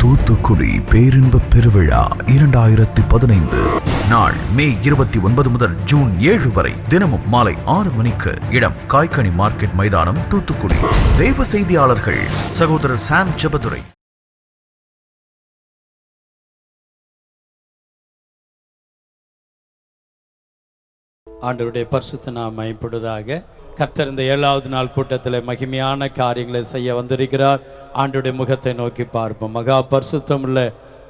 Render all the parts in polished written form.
தூத்துக்குடி பேரின்ப பெருவிழா 2015 நாள் மே 29 முதல் ஜூன் 7 வரை தினமும் மாலை 6 மணிக்கு. இடம் காய்கனி மார்க்கெட் மைதானம், தூத்துக்குடி. தெய்வ செய்தியாளர்கள் சகோதரர் சாம் ஜெபதுரை. ஆண்டவருடைய பரிசுத்த நாமம் மகிமைப்படுவதாக. கர்த்தர் இந்த 7வது நாள் கூட்டத்தில் மகிமையான காரியங்களை செய்ய வந்திருக்கிறார். ஆண்டவருடைய முகத்தை நோக்கி பார்ப்போம். மகா பரிசுத்தம் உள்ள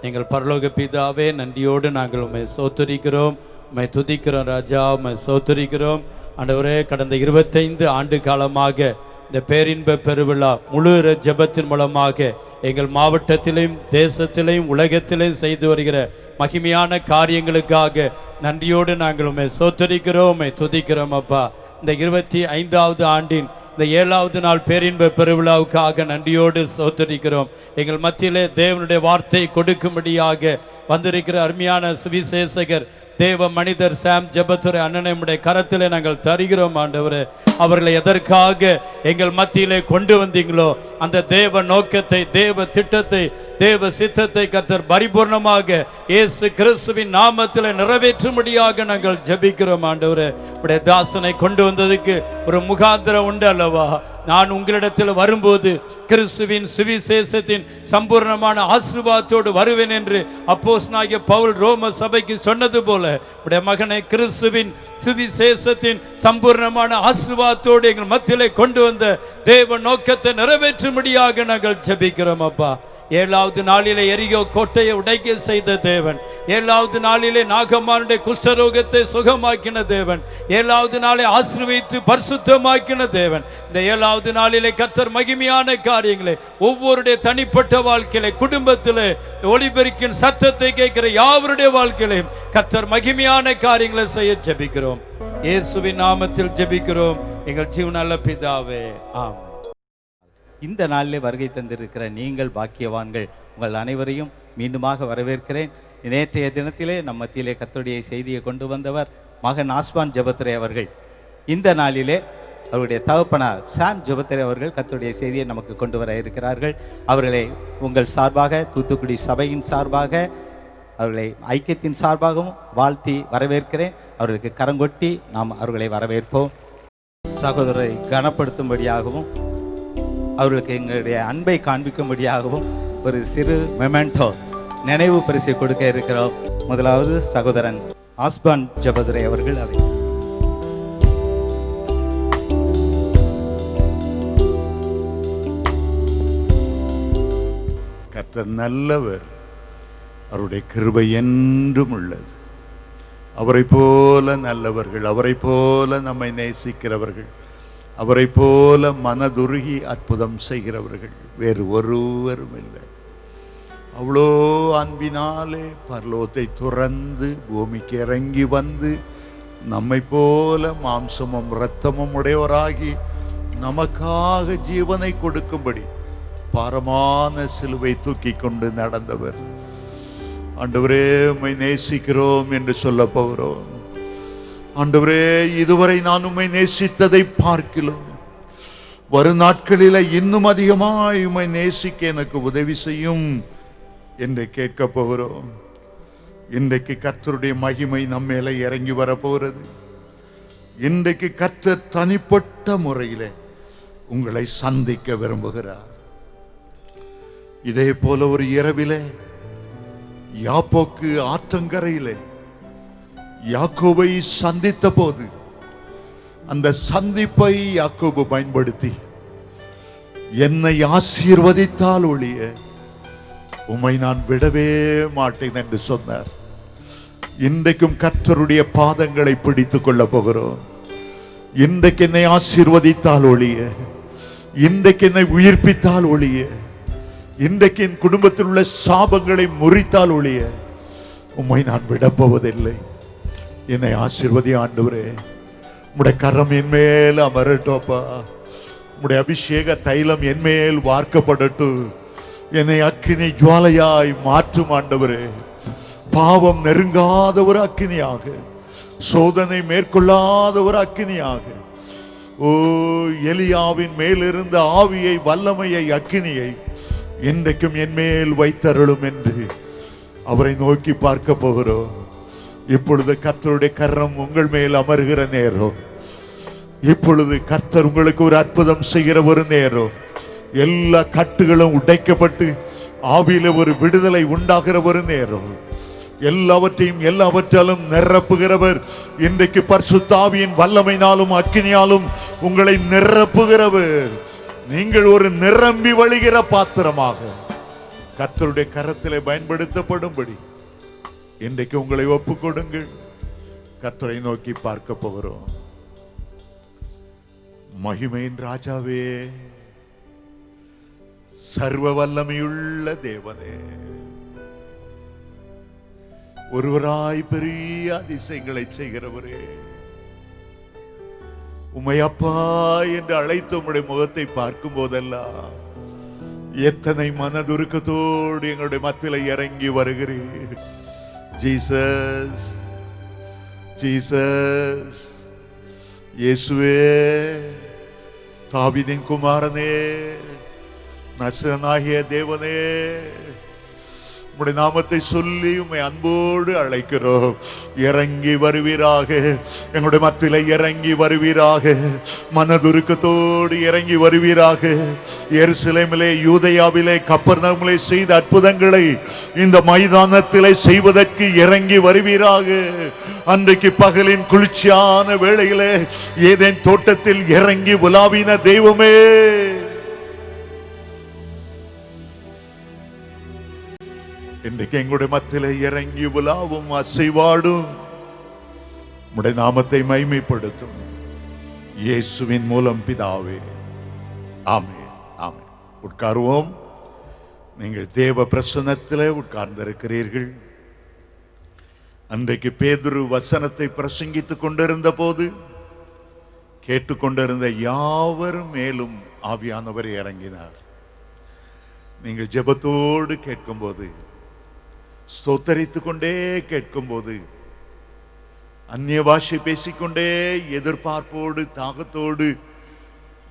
எங்கள் பரலோக பிதாவே, நன்றியோடு நாங்கள் உம்மை சோத்தரிக்கிறோம், உம்மை துதிக்கிறோம் ராஜா, உம்மை சோத்தரிக்கிறோம். ஆண்டவரே, கடந்த 25 ஆண்டு காலமாக இந்த பேரின்ப பெருவிழா முழு ஜெபத்தின் மூலமாக எங்கள் மாவட்டத்திலையும் தேசத்திலையும் உலகத்திலையும் செய்து வருகிற மகிமையான காரியங்களுக்காக நன்றியோடு நாங்கள் உம்மை சோத்தரிக்கிறோம், உம்மை துதிக்கிறோம் அப்பா. இந்த 25வது ஆண்டின் இந்த 7வது நாள் பேரின்ப பெருவிழாவுக்காக நன்றியோடு சோத்தரிக்கிறோம். எங்கள் மத்தியிலே தேவனுடைய வார்த்தை கொடுக்கும்படியாக வந்திருக்கிற அருமையான சுவிசேஷகர் தேவ மனிதர் சாம் ஜெபதுரை அண்ணனை நம்முடைய கரத்திலே நாங்கள் தருகிறோம். ஆண்டவரே, அவர்களை எதற்காக எங்கள் மத்தியிலே கொண்டு வந்தீங்களோ அந்த தேவ நோக்கத்தை, தேவ திட்டத்தை, தேவ சித்தத்தை கர்த்தர் பரிபூர்ணமாக இயேசு கிறிஸ்துவின் நாமத்திலே நிறைவேற்றும்படியாக நாங்கள் ஜெபிக்கிறோம். ஆண்டவரே, உடைய தாசனை கொண்டு வந்ததுக்கு ஒரு முகாந்திரம் உண்டு அல்லவா? நான் உங்களிடத்தில் வரும்போது கிறிஸ்துவின் சுவிசேஷத்தின் சம்பூர்ணமான ஆசீர்வாதத்தோடு வருவேன் என்று அப்போஸ்தலனாகிய பவுல் ரோம சபைக்கு சொன்னது போல உடைய மகனை கிறிஸ்துவின் சுவிசேஷத்தின் சம்பூர்ணமான ஆசீர்வாதத்தோடு எங்கள் மத்தியிலே கொண்டு வந்த தேவ நோக்கத்தை நிறைவேற்றும்படியாக நாங்கள் ஜெபிக்கிறோம் அப்பா. 7வது நாளிலே எரிகோ கோட்டையை உடைக்க செய்த தேவன், 7வது நாளிலே நாகமானுடைய குஷ்டரோகத்தை சுகமாக்கின தேவன், 7வது நாளை ஆசீர்வதித்து பரிசுத்தமாக்கின தேவன். இந்த 7வது நாளிலே கர்த்தர் மகிமையான காரியங்களை ஒவ்வொருடைய தனிப்பட்ட வாழ்க்கையிலே, குடும்பத்திலே, ஒளிபெருக்கின் சத்தத்தை கேட்கிற யாவருடைய வாழ்க்கையிலும் கர்த்தர் மகிமையான காரியங்களை செய்ய ஜெபிக்கிறோம். இயேசுவின் நாமத்தில் ஜெபிக்கிறோம் எங்கள் ஜீவனுள்ள பிதாவே, ஆமென். இந்த நாளிலே வருகை தந்திருக்கிற நீங்கள் பாக்கியவான்கள். உங்கள் அனைவரையும் மீண்டுமாக வரவேற்கிறேன். நேற்றைய தினத்திலே நம் மத்தியிலே கர்த்தருடைய செய்தியை கொண்டு வந்தவர் மகன் ஆஸ்பான் ஜெபதுரை அவர்கள். இந்த நாளிலே அவருடைய தகப்பனார் சாம் ஜெபதுரை அவர்கள் கர்த்தருடைய செய்தியை நமக்கு கொண்டு வர இருக்கிறார்கள். அவர்களை உங்கள் சார்பாக, தூத்துக்குடி சபையின் சார்பாக, அவர்களை ஐக்கியத்தின் சார்பாகவும் வாழ்த்தி வரவேற்கிறேன். அவர்களுக்கு கரங்கொட்டி நாம் அவர்களை வரவேற்போம். சகோதரரை கனப்படுத்தும்படியாகவும் அவர்களுக்கு எங்களுடைய அன்பை காண்பிக்கும்படியாகவும் ஒரு சிறு மெமெண்டோ நினைவு பரிசை கொடுக்க இருக்கிறோம். முதலாவது சகோதரன் ஆஸ்பான் ஜெபதுரை அவர்கள். அதை கர்த்தர் நல்லவர், அவருடைய கிருபை என்றும் உள்ளது. அவரை போல நல்லவர்கள், அவரை போல நம்மை நேசிக்கிறவர்கள், அவரை போல மனதுருகி அற்புதம் செய்கிறவர்கள் வேறு ஒருவரும் இல்லை. அவ்வளோ அன்பினாலே பரலோகத்தை துறந்து பூமிக்கு இறங்கி வந்து நம்மை போல மாம்சமும் இரத்தமும் உடையவராகி நமக்காக ஜீவனை கொடுக்கும்படி பாரமான சிலுவை தூக்கி கொண்டு நடந்தவர். ஆண்டவரே, உம்மை நேசிக்கிறோம் என்று சொல்ல போகிறோம். ஆண்டவரே, இதுவரை நான் உம்மை நேசித்ததை பார்க்கிறோம். வரும் நாட்களில் இன்னும் அதிகமாய் உம்மை நேசிக்க எனக்கு உதவி செய்யும் என்று கேட்க போகிறோம். இன்றைக்கு கர்த்தருடைய மகிமை நம்ம மேலே இறங்கி வரப்போகிறது. இன்றைக்கு கர்த்தர் தனிப்பட்ட முறையில் உங்களை சந்திக்க விரும்புகிறார். இதே போல ஒரு இரவிலே யாப்போக்கு ஆற்றங்கரையிலே யாக்கோபை சந்தித்த போது அந்த சந்திப்பை யாக்கோபு பயன்படுத்தி என்னை ஆசீர்வதித்தால் ஒழிய உம்மை நான் விடவே மாட்டேன் என்று சொன்னார். இன்றைக்கும் கர்த்தருடைய பாதங்களை பிடித்துக் கொள்ள போகிறோம். இன்றைக்கு என்னை ஆசீர்வதித்தால் ஒழிய, இன்றைக்கு என்னை உயிர்ப்பித்தால் ஒழிய, இன்றைக்கு என் குடும்பத்தில் உள்ள சாபங்களை முறித்தால் ஒழிய உம்மை நான் விடப்போவதில்லை. என்னை ஆசீர்வதி ஆண்டவரே, உம்முடைய கரம் என் மேல் அமரட்டோப்பா, உம்முடைய அபிஷேக தைலம் என் மேல் வார்க்கப்படட்டும். என்னை அக்கினி ஜுவாலையாய் மாற்றும் ஆண்டவரே. பாவம் நெருங்காத ஒரு அக்கினியாக, சோதனை மேற்கொள்ளாத ஒரு அக்கினியாக, ஓ எலியாவின் மேலிருந்த ஆவியை, வல்லமையை, அக்கினியை இன்றைக்கும் என் மேல் வைத்தருளும் என்று அவரை நோக்கி பார்க்க போகிறோம். இப்பொழுது கர்த்தருடைய கரம் உங்கள் மேல் அமர்கிற நேரம். இப்பொழுது கர்த்தர் உங்களுக்கு ஒரு அற்புதம் செய்கிற ஒரு நேரம். எல்லா கட்டுகளும் உடைக்கப்பட்டு ஆவியில ஒரு விடுதலை உண்டாகிற ஒரு நேரம். எல்லாவற்றையும் எல்லாவற்றாலும் நிரப்புகிறவர் இன்றைக்கு பரிசுத்த ஆவியின் வல்லமையினாலும் அக்கினியாலும் உங்களை நிரப்புகிறவர். நீங்கள் ஒரு நிரம்பி வழிகிற பாத்திரமாக கர்த்தருடைய கரத்திலே பயன்படுத்தப்படும்படி இன்றைக்கு உங்களை ஒப்புக் கொடுங்கள். கர்த்தரை நோக்கி பார்க்க போகிறோம். மகிமையின் ராஜாவே, சர்வ வல்லமையுள்ள தேவனே, ஒருவராய் பெரிய அதிசயங்களை செய்கிறவரே, உம்மை அப்பா என்று அழைத்து உம்முடைய முகத்தை பார்க்கும் போதெல்லாம் எத்தனை மனதுருக்கத்தோடு எங்களுடைய மத்தியில இறங்கி வருகிறீர். ஜீசஸ், ஜீசஸ், இயேசுவே, தாவீதின் குமாரனே, நசரேயனாகிய தேவனே, உம்முடைய நாமத்தை சொல்லி உம்மை அன்போடு அழைக்கிறோம். இறங்கி வருவீராக, எங்களுடைய மத்தியில இறங்கி வருவீராக, மனதுருக்கத்தோடு இறங்கி வருவீராக. எருசலேமிலே, யூதேயாவிலே, கப்பர்நகூமிலே செய்த அற்புதங்களை இந்த மைதானத்திலே செய்வதற்கு இறங்கி வருவீராக. அன்றைக்கு பகலின் குளிர்ச்சியான வேளையிலே ஏதேன் தோட்டத்தில் இறங்கி உலாவின தெய்வமே, இன்றைக்கு எங்களுடைய மத்தியிலே இறங்கி உலாவும், அசைவாடும், உம்முடைய நாமத்தை மகிமைப்படுத்தும் இயேசுவின் மூலம் பிதாவே, ஆமென், ஆமென். உட்காருவோம். நீங்கள் தேவ பிரசன்னத்திலே உட்கார்ந்திருக்கிறீர்கள். அன்றைக்கு பேதுரு வசனத்தை பிரசங்கித்துக் கொண்டிருந்த போது கேட்டுக்கொண்டிருந்த யாவரும் மேலும் ஆவியானவர் இறங்கினார். நீங்கள் ஜெபத்தோடு கேட்கும்போது, ஸ்தோத்தரித்துக் கொண்டே கேட்கும்போது, அந்நிய பாஷை பேசிக்கொண்டே எதிர்பார்ப்போடு தாகத்தோடு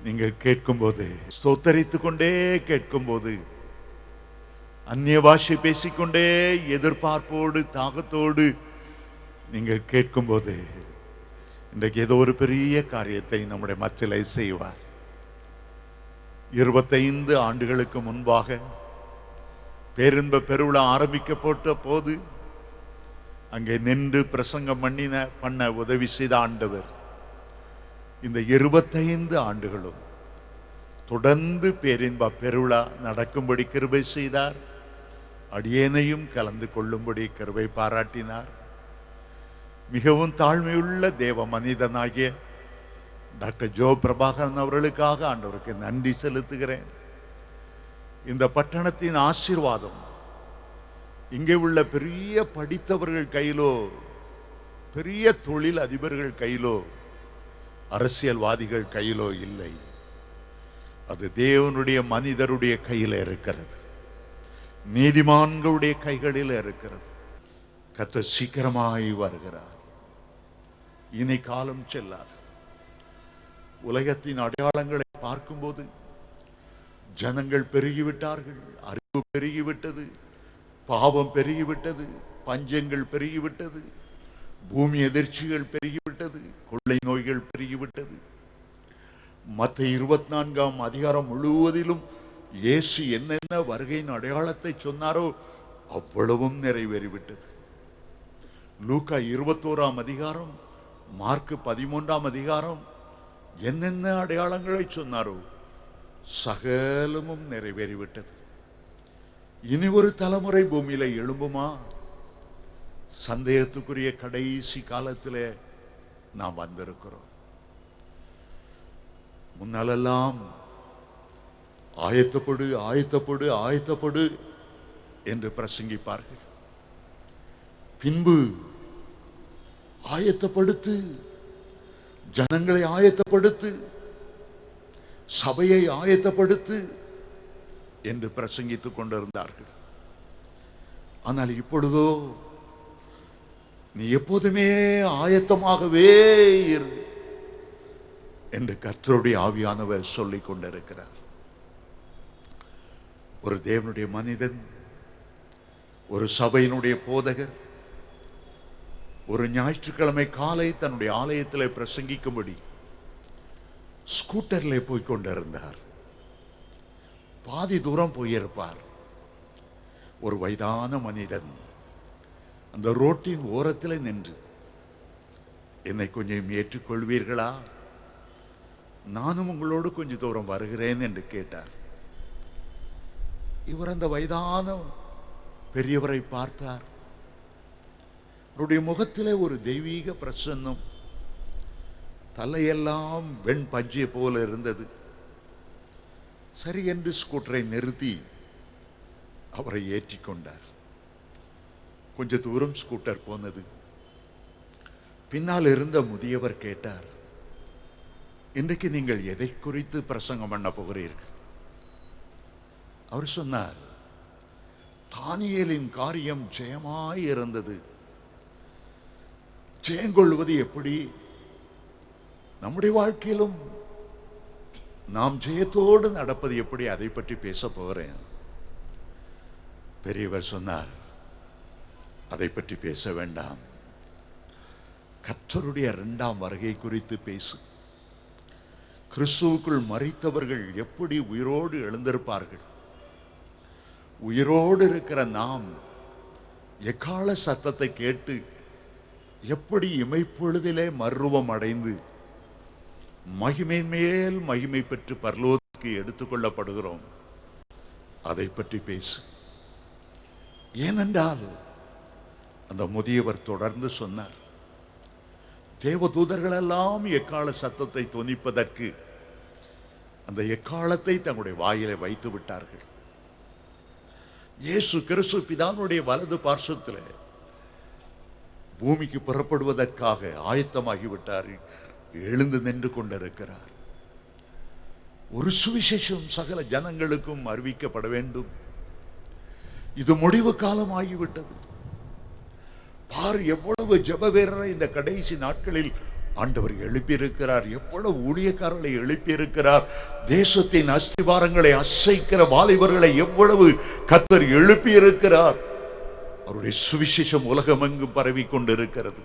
நீங்கள் கேட்கும்போது, ஸ்தோத்தரித்துக் கொண்டே கேட்கும்போது, அந்நிய பாஷை பேசிக்கொண்டே எதிர்பார்ப்போடு தாகத்தோடு நீங்கள் கேட்கும்போது, இன்றைக்கு ஏதோ ஒரு பெரிய காரியத்தை நம்முடைய மத்தியிலே செய்வார். 25 ஆண்டுகளுக்கு முன்பாக பேரின்ப பெருவிழா ஆரம்பிக்கப்பட்ட போது அங்கே நின்று பிரசங்கம் பண்ண உதவி செய்த ஆண்டவர் இந்த 25 ஆண்டுகளும் தொடர்ந்து பேரின்ப பெருவிழா நடக்கும்படி கிருபை செய்தார். அடியேனையும் கலந்து கொள்ளும்படி கிருபை பாராட்டினார். மிகவும் தாழ்மையுள்ள தேவ மனிதனாகிய டாக்டர் ஜோ பிரபாகரன் அவர்களுக்காக ஆண்டவருக்கு நன்றி செலுத்துகிறேன். இந்த பட்டணத்தின் ஆசீர்வாதம் இங்கே உள்ள பெரிய படித்தவர்கள் கையிலோ, பெரிய தொழில் அதிபர்கள் கையிலோ, அரசியல்வாதிகள் கையிலோ இல்லை. அது தேவனுடைய மனிதருடைய கையில் இருக்கிறது, நீதிமான்களுடைய கைகளில் இருக்கிறது. கர்த்தர் சீக்கிரமாய் வருகிறார். இனி காலம் செல்லாது. உலகத்தின் அடையாளங்களை பார்க்கும்போது ஜனங்கள் பெருகிவிட்டார்கள், அறிவு பெருகிவிட்டது, பாவம் பெருகிவிட்டது, பஞ்சங்கள் பெருகிவிட்டது, பூமி எதிர்ச்சிகள் பெருகிவிட்டது, கொள்ளை நோய்கள் பெருகிவிட்டது. மத்தேயு 24ஆம் அதிகாரம் முழுவதிலும் இயேசு என்னென்ன வருகையின் அடையாளத்தை சொன்னாரோ அவ்வளவும் நிறைவேறிவிட்டது. லூக்கா 21ஆம் அதிகாரம், மார்க் 13ஆம் அதிகாரம் என்னென்ன அடையாளங்களை சொன்னாரோ சகலமும் நிறைவேறிவிட்டது. இனி ஒரு தலைமுறை பூமியில எழும்புமா? சந்தேகத்துக்குரிய கடைசி காலத்திலே நாம் வந்திருக்கிறோம். முன்னாலெல்லாம் ஆயத்தப்படு ஆயத்தப்படு ஆயத்தப்படு என்று பிரசங்கிப்பார்கள். பின்பு ஆயத்தப்படுத்து, ஜனங்களை ஆயத்தப்படுத்து, சபையை ஆயத்தப்படுத்து என்று பிரசங்கித்துக் கொண்டிருந்தார்கள். ஆனால் இப்பொழுதோ நீ எப்போதுமே ஆயத்தமாகவே இரு என்று கர்த்தருடைய ஆவியானவர் சொல்லிக் கொண்டிருக்கிறார். ஒரு தேவனுடைய மனிதன், ஒரு சபையினுடைய போதகர் ஒரு ஞாயிற்றுக்கிழமை காலை தன்னுடைய ஆலயத்தில் பிரசங்கிக்கும்படி ஸ்கூட்டர்ல போய் கொண்டிருந்தார். பாதி தூரம் போயிருப்பார். ஒரு வயதான மனிதன் அந்த ரோட்டின் ஓரத்தில் நின்று, என்னை கொஞ்சம் ஏற்றுக்கொள்வீர்களா, நானும் உங்களோடு கொஞ்சம் தூரம் வருகிறேன் என்று கேட்டார். இவர் அந்த வயதான பெரியவரை பார்த்தார். அவருடைய முகத்திலே ஒரு தெய்வீக பிரசன்னம், தலையெல்லாம் வெண் பஞ்சை போல இருந்தது. சரி என்று ஸ்கூட்டரை நிறுத்தி அவரை ஏற்றிக்கொண்டார். கொஞ்ச தூரம் ஸ்கூட்டர் போனது. பின்னால் இருந்த முதியவர் கேட்டார், இன்றைக்கு நீங்கள் எதை குறித்து பிரசங்கம் பண்ண போகிறீர்கள்? அவர் சொன்னார், தானியேலின் காரியம் ஜெயமாய் இருந்தது. ஜெயங்கொள்வது எப்படி? நம்முடைய வாழ்க்கையிலும் நாம் ஜெயத்தோடு நடப்பது எப்படி? அதை பற்றி பேச போகிறேன். பெரியவர் சொன்னார், அதை பற்றி பேச வேண்டாம், கர்த்தருடைய இரண்டாம் வருகை குறித்து பேசு. கிறிஸ்துவுக்குள் மரித்தவர்கள் எப்படி உயிரோடு எழுந்திருப்பார்கள்? உயிரோடு இருக்கிற நாம் எக்கால சத்தத்தை கேட்டு எப்படி இமைப்பொழுதிலே மறுரூபம் அடைந்து மகிமை மேல் மகிமை பெற்று பரலோகத்துக்கு எடுத்துக்கொள்ளப்படுகிறோம்? அதை பற்றி பேசு. ஏனென்றால் அந்த முதியவர் தொடர்ந்து சொன்னார், தேவதூதர்கள் எல்லாம் எக்கால சத்தத்தை தொனிப்பதற்கு அந்த எக்காலத்தை தங்களுடைய வாயிலை வைத்து விட்டார்கள். இயேசு கிறிஸ்து பிதாவுடைய வலது பார்சத்தில் பூமிக்கு புறப்படுவதற்காக ஆயத்தமாகிவிட்டார். எழுந்து நின்று கொண்டிருக்கிறார். ஒரு சுவிசேஷம் சகல ஜனங்களுக்கும் அறிவிக்கப்பட வேண்டும். இது முடிவு காலம் ஆகிவிட்டது. பார், எவ்வளவு ஜெப வீரரை இந்த கடைசி நாட்களில் ஆண்டவர் எழுப்பியிருக்கிறார். எவ்வளவு ஊழியக்காரர்களை எழுப்பியிருக்கிறார். தேசத்தின் அஸ்திவாரங்களை அசைக்கிற வாலிபர்களை எவ்வளவு கர்த்தர் எழுப்பியிருக்கிறார். அவருடைய சுவிசேஷம் உலகமெங்கும் பரவி கொண்டிருக்கிறது.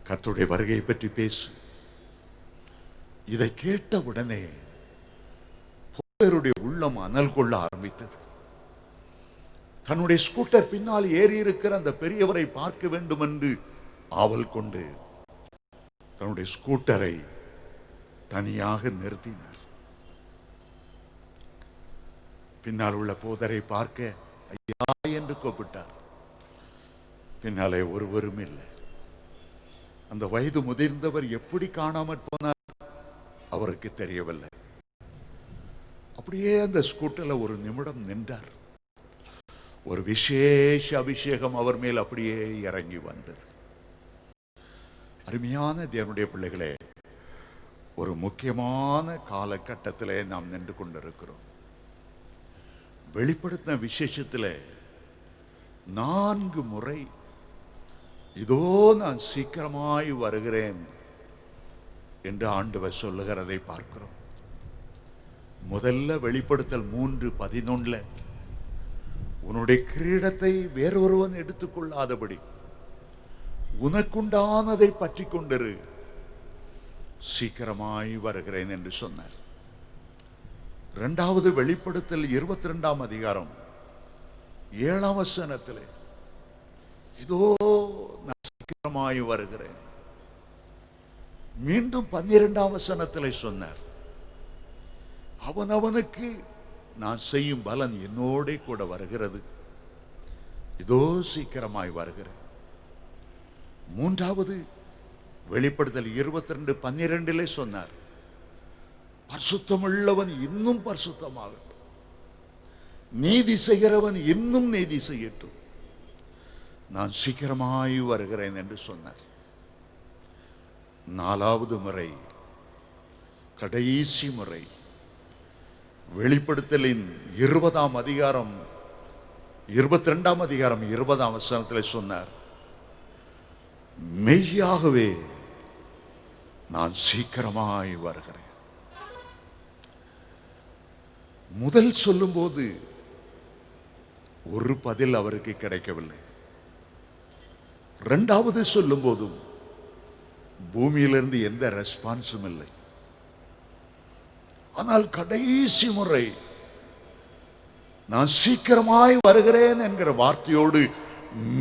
கர்த்தருடைய வருகையை பற்றி பேசு. இதை கேட்ட உடனே போதகருடைய உள்ளம் அனல் கொள்ள ஆரம்பித்தது. தன்னுடைய ஸ்கூட்டர் பின்னால் ஏறி இருக்கிற அந்த பெரியவரை பார்க்க வேண்டும் என்று ஆவல் கொண்டு தன்னுடைய ஸ்கூட்டரை தனியாக நிறுத்தினார். பின்னால் உள்ள போதரை பார்க்க ஐயா என்று கூப்பிட்டார். பின்னாலே ஒருவரும் இல்லை. அந்த வயது முதிர்ந்தவர் எப்படி காணாமற் போனார் அவருக்கு தெரியவில்லை. அப்படியே அந்த ஸ்கூட்டர்ல ஒரு நிமிடம் நின்றார். ஒரு விசேஷ அபிஷேகம் அவர் மேல் அப்படியே இறங்கி வந்தது. அருமையான தேவனுடைய பிள்ளைகளே, ஒரு முக்கியமான காலகட்டத்திலே நாம் நின்று கொண்டிருக்கிறோம். வெளிப்படுத்தின விசேஷத்தில் 4 முறை இதோ நான் சீக்கிரமாய் வருகிறேன் என்று ஆண்டவர் சொல்லுகிறதை பார்க்கிறோம். முதல்ல வெளிப்படுத்தல் 3:11, உன்னுடைய கிரீடத்தை வேறொருவன் எடுத்துக்கொள்ளாதபடி உனக்குண்டானதை பற்றி கொண்டிரு, சீக்கிரமாய் வருகிறேன் என்று சொன்னார். 2வது வெளிப்படுத்தல் 22ஆம் அதிகாரம் 7ஆம் வசனத்திலே இதோ நான் சீக்கிரமாய் வருகிறேன். மீண்டும் 12ஆம் வசனத்திலே சொன்னார், அவனவனுக்கு நான் செய்யும் பலன் என்னோட கூட வருகிறது, இதோ சீக்கிரமாய் வருகிறேன். 3வது வெளிப்படுத்தல் 22:12 சொன்னார், பரிசுத்தமுள்ளவன் இன்னும் பரிசுத்தமாகட்டும், நீதி செய்கிறவன் இன்னும் நீதி செய்யட்டும், நான் சீக்கிரமாய் வருகிறேன் என்று சொன்னார். 4வது முறை, கடைசி முறை, வெளிப்படுத்தலின் 20ஆம் அதிகாரம் 22ஆம் அதிகாரம் 20ஆம் வசனத்தில் சொன்னார், மெய்யாகவே நான் சீக்கிரமாய் வருகிறேன். முதல் சொல்லும்போது ஒரு பதில் அவருக்கு கிடைக்கவில்லை. இரண்டாவது சொல்லும் போதும் பூமியிலிருந்து எந்த ரெஸ்பான்ஸும் இல்லை. ஆனால் கடைசி முறை நான் சீக்கிரமாய் வருகிறேன் என்கிற வார்த்தையோடு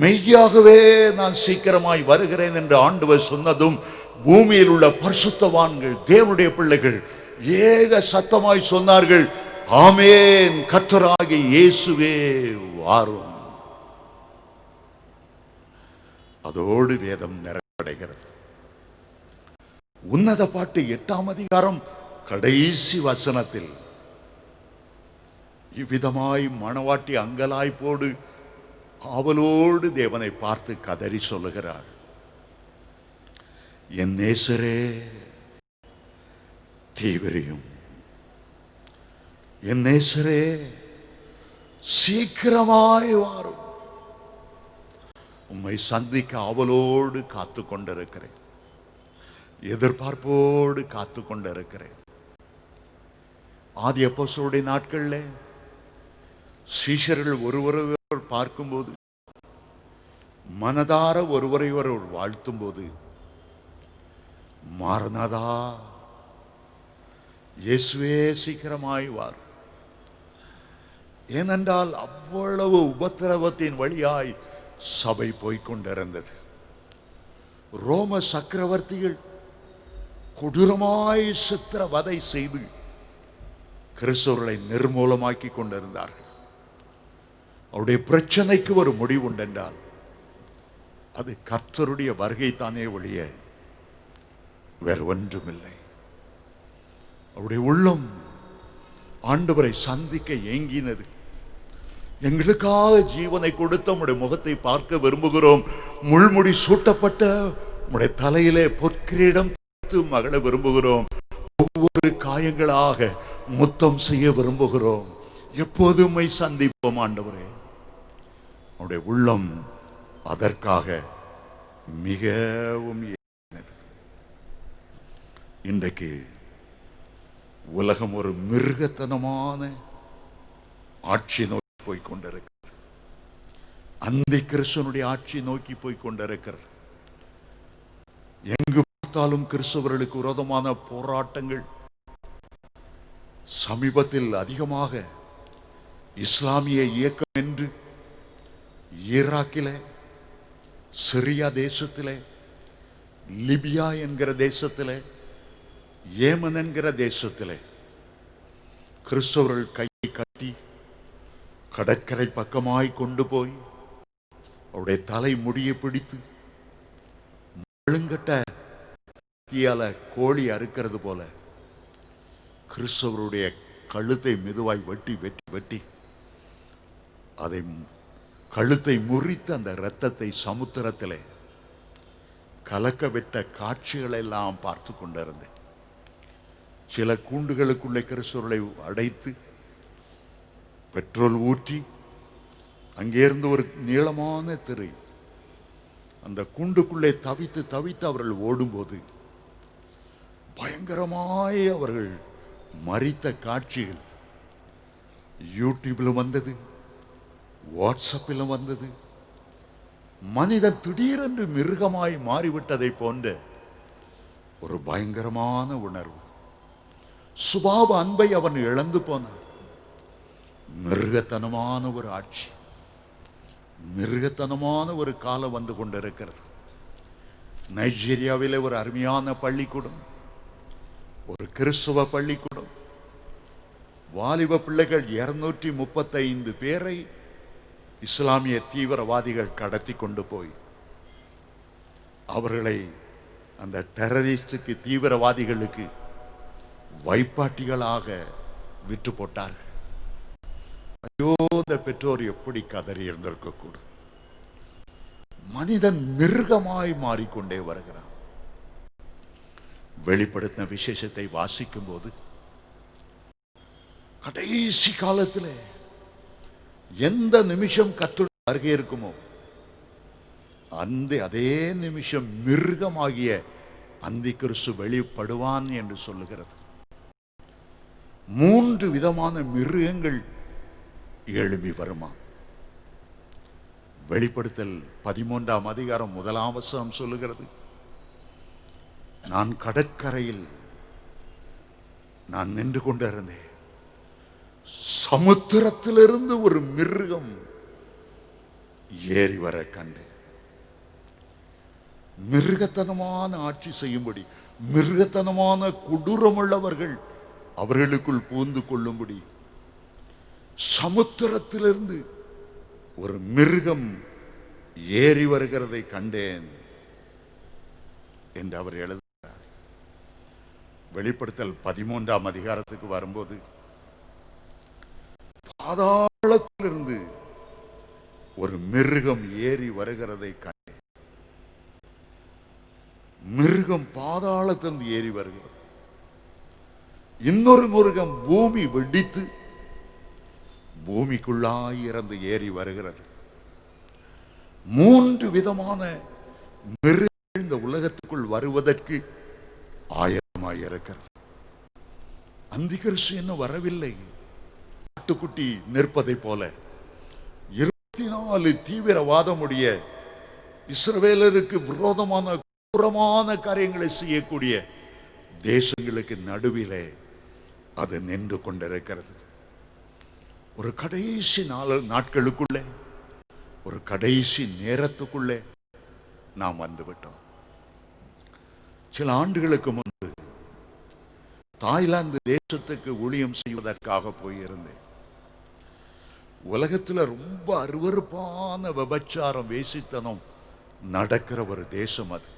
மெய்யாகவே நான் சீக்கிரமாய் வருகிறேன் என்று ஆண்டவர் சொன்னதும் பூமியில் உள்ள பரிசுத்தவான்கள் தேவனுடைய பிள்ளைகள் ஏக சத்தமாய் சொன்னார்கள், ஆமென், கர்த்தராகிய இயேசுவே வாரும். அதோடு வேதம் நிறைவடைகிறது. உன்னத பாட்டு 8ஆம் அதிகாரம் கடைசி வசனத்தில் இவ்விதமாய் மணவாட்டி அங்கலாய்ப்போடு ஆவலோடு தேவனை பார்த்து கதறி சொல்லுகிறார், என் நேசரே தீவிரியும், என் நேசரே சீக்கிரமாய் வாரும். உம்மை சந்திக்க ஆவலோடு காத்து கொண்டிருக்கிறேன், எதிர்பார்ப்போடு காத்து கொண்டிருக்கிறேன். ஆதி அப்போஸ்தலருடைய நாட்கள்ல சீஷர்கள் ஒருவரை பார்க்கும்போது மனதார ஒருவரை ஒருவர் வாழ்த்தும் போது, மாரநாதா, இயேசுவே சீக்கிரமாய் வார். ஏனென்றால் அவ்வளவு உபத்திரவத்தின் வழியாய் சபை போய்கொண்டிருந்தது. ரோம சக்கரவர்த்திகள் கொடூரமாய் சித்திரவதை செய்து கிறிஸ்தவர்களை நிர்மூலமாக்கி கொண்டிருந்தார்கள். அவருடைய பிரச்சனைக்கு ஒரு முடிவு உண்டென்றால் அது கர்த்தருடைய வருகை தானே ஒழிய வேறு ஒன்றுமில்லை. அவருடைய உள்ளம் ஆண்டவரை சந்திக்க ஏங்கினது. எங்களுக்காக ஜீவனை கொடுத்த உம்முடைய முகத்தை பார்க்க விரும்புகிறோம், முள்முடி சூட்டப்பட்ட உம்முடைய தலையிலே பொற்கிரீடம் மகள விரும்புகிறோம், ஒவ்வொரு காயங்களாக முத்தம் செய்ய விரும்புகிறோம், எப்போதுமே சந்திப்போம் ஆண்டவரே. அவருடைய உள்ளம் அதற்காக மிகவும் ஏங்கினது. இன்றைக்கு உலகம் ஒரு மிருகத்தனமான ஆட்சி நோக்கி போய்கொண்டிருக்கிறது. அந்தி கிறிஸ்துவனுடைய ஆட்சி நோக்கி போய்கொண்டிருக்கிறது. எங்கு பார்த்தாலும் கிறிஸ்தவர்களுக்கு விரோதமான போராட்டங்கள். சமீபத்தில் அதிகமாக இஸ்லாமிய இயக்கம் என்று ஈராக்கிலே, சிரியா தேசத்திலே, லிபியா என்கிற தேசத்திலே, ஏமன் என்கிற தேசத்திலே கிறிஸ்தவர்கள் கையை கட்டி கடற்கரை பக்கமாய் கொண்டு போய் அவருடைய தலை முடியை பிடித்து மழுங்கட்ட கோழி அறுக்கிறது போல கிறிஸ்தவருடைய கழுத்தை மெதுவாய் வெட்டி வெட்டி வெட்டி அதை கழுத்தை முறித்து அந்த இரத்தத்தை சமுத்திரத்திலே கலக்க விட்ட காட்சிகளை எல்லாம் பார்த்து கொண்டிருந்தேன். சில கூண்டுகளுக்குள்ளே கிறிஸ்தவர்களை அடைத்து பெட்ரோல் ஊற்றி அங்கிருந்து ஒரு நீளமான திரை, அந்த கூண்டுக்குள்ளே தவித்து தவித்து அவர்கள் ஓடும்போது பயங்கரமாய் அவர்கள் மரித்த காட்சிகள் யூடியூபிலும் வந்தது, வாட்ஸ்அப்பிலும் வந்தது. மனிதன் திடீரென்று மிருகமாய் மாறிவிட்டதை போன்ற ஒரு பயங்கரமான உணர்வு. சுபாவ அன்பை அவன் இழந்து போனான். மிருகத்தனமான ஒரு ஆட்சி, மிருகத்தனமான ஒரு காலம் வந்து கொண்டிருக்கிறது. நைஜீரியாவிலே ஒரு அருமையான பள்ளிக்கூடம், ஒரு கிறிஸ்துவ பள்ளிக்கூடம், வாலிப பிள்ளைகள் 235 பேரை இஸ்லாமிய தீவிரவாதிகள் கடத்தி கொண்டு போய் அவர்களை அந்த டெரரிஸ்டுக்கு, தீவிரவாதிகளுக்கு வைப்பாட்டிகளாக விற்று போட்டார்கள். ஐயோ, இந்த பெற்றோர் எப்படி கதறி இருந்திருக்க கூடும். மனிதன் மிருகமாய் மாறிக்கொண்டே வருகிறான். வெளிப்படுத்தின விசேஷத்தை வாசிக்கும் போது கடைசி காலத்தில் எந்த நிமிஷம் கர்த்தருடைய வருகை இருக்குமோ அதே நிமிஷம் மிருகமாகிய அந்தி கிறிஸ்து வெளிப்படுவான் என்று சொல்லுகிறது. 3 விதமான மிருகங்கள் எழும்பி வருமா. வெளிப்படுத்தல் 13ஆம் அதிகாரம் 1ஆம் வசனம் சொல்லுகிறது, நான் கடற்கரையில் நான் நின்று கொண்டிருந்தேன், சமுத்திரத்திலிருந்து ஒரு மிருகம் ஏறி வர கண்டு. மிருகத்தனமான ஆட்சி செய்யும்படி, மிருகத்தனமான கொடூரமுள்ளவர்கள் அவர்களுக்குள் பூந்து கொள்ளும்படி சமுத்திரத்திலிருந்து ஒரு மிருகம் ஏறி வருகிறதை கண்டேன் என்று அவர் எழுதுகிறார். வெளிப்படுத்தல் 13ஆம் அதிகாரத்துக்கு வரும்போது, பாதாளத்திலிருந்து ஒரு மிருகம் ஏறி வருகிறதை கண்டேன். மிருகம் பாதாளத்திலிருந்து ஏறி வருகிறது. இன்னொரு மிருகம் பூமி வெடித்து பூமிக்குள்ளாய் இறந்து ஏறி வருகிறது. 3 விதமான மிருகங்கள் இந்த உலகத்துக்குள் வருவதற்கு ஆயத்தமாய் இருக்கிறது. அந்திகிறிஸ்து இன்னும் வரவில்லை. ஆட்டுக்குட்டி நிற்பதை போல 24 தீவிரவாதமுடைய இஸ்ரவேலருக்கு விரோதமான புறமான காரியங்களை செய்யக்கூடிய தேசங்களுக்கு நடுவிலே அது நின்று கொண்டிருக்கிறது. ஒரு கடைசி நாட்களுக்குள்ளே, ஒரு கடைசி நேரத்துக்குள்ளே நாம் வந்துவிட்டோம். சில ஆண்டுகளுக்கு முன்பு தாய்லாந்து தேசத்துக்கு ஊழியம் செய்வதற்காக போயிருந்தேன். உலகத்தில் ரொம்ப அருவருப்பான விபச்சாரம், வேசித்தனம் நடக்கிற ஒரு தேசம் அது.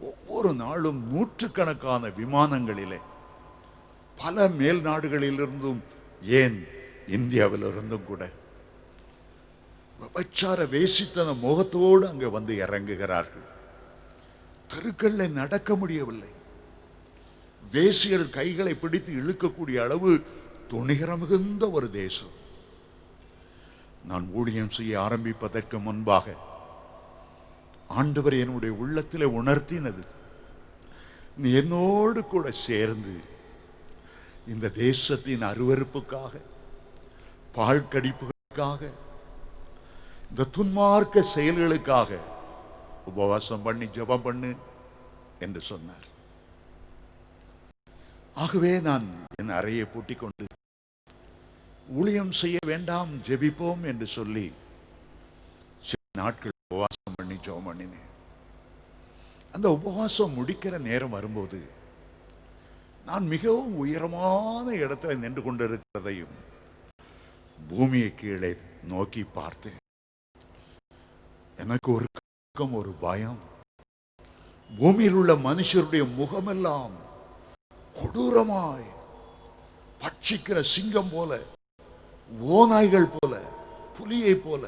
ஒவ்வொரு நாளும் நூற்றுக்கணக்கான விமானங்களிலே பல மேல் நாடுகளிலிருந்தும், ஏன் இந்தியாவிலிருந்தும் கூட விபச்சார வேசித்தன முகத்தோடு அங்கே வந்து இறங்குகிறார்கள். தெருக்களில் நடக்க முடியவில்லை. வேசியர் கைகளை பிடித்து இழுக்கக்கூடிய அளவு துணிகரம் மிகுந்த ஒரு தேசம். நான் ஊழியம் செய்ய ஆரம்பிப்பதற்கு முன்பாக ஆண்டவர் என்னுடைய உள்ளத்திலே உணர்த்தினது, நீ என்னோடு கூட சேர்ந்து இந்த தேசத்தின் அருவருப்புக்காக, பாழ்கடிப்புகளுக்காக, இந்த துன்மார்க்க செயல்களுக்காக உபவாசம் பண்ணி ஜெபம் பண்ணு என்று சொன்னார். ஆகவே நான் என் அறையை பூட்டிக் கொண்டு ஊழியம் செய்ய வேண்டாம், ஜெபிப்போம் என்று சொல்லி சில நாட்கள் உபவாசம் பண்ணி ஜெபம் பண்ணினேன். அந்த உபவாசம் முடிக்கிற நேரம் வரும்போது நான் மிகவும் உயரமான இடத்துல நின்று கொண்டிருக்கிறதையும் பூமியை கீழே நோக்கி பார்த்தேன். எனக்கு ஒரு கலக்கம், ஒரு பயம். பூமியில் உள்ள மனுஷருடைய முகமெல்லாம் கொடூரமாய் பட்சிக்கிற சிங்கம் போல, ஓநாய்கள் போல, புலியை போல,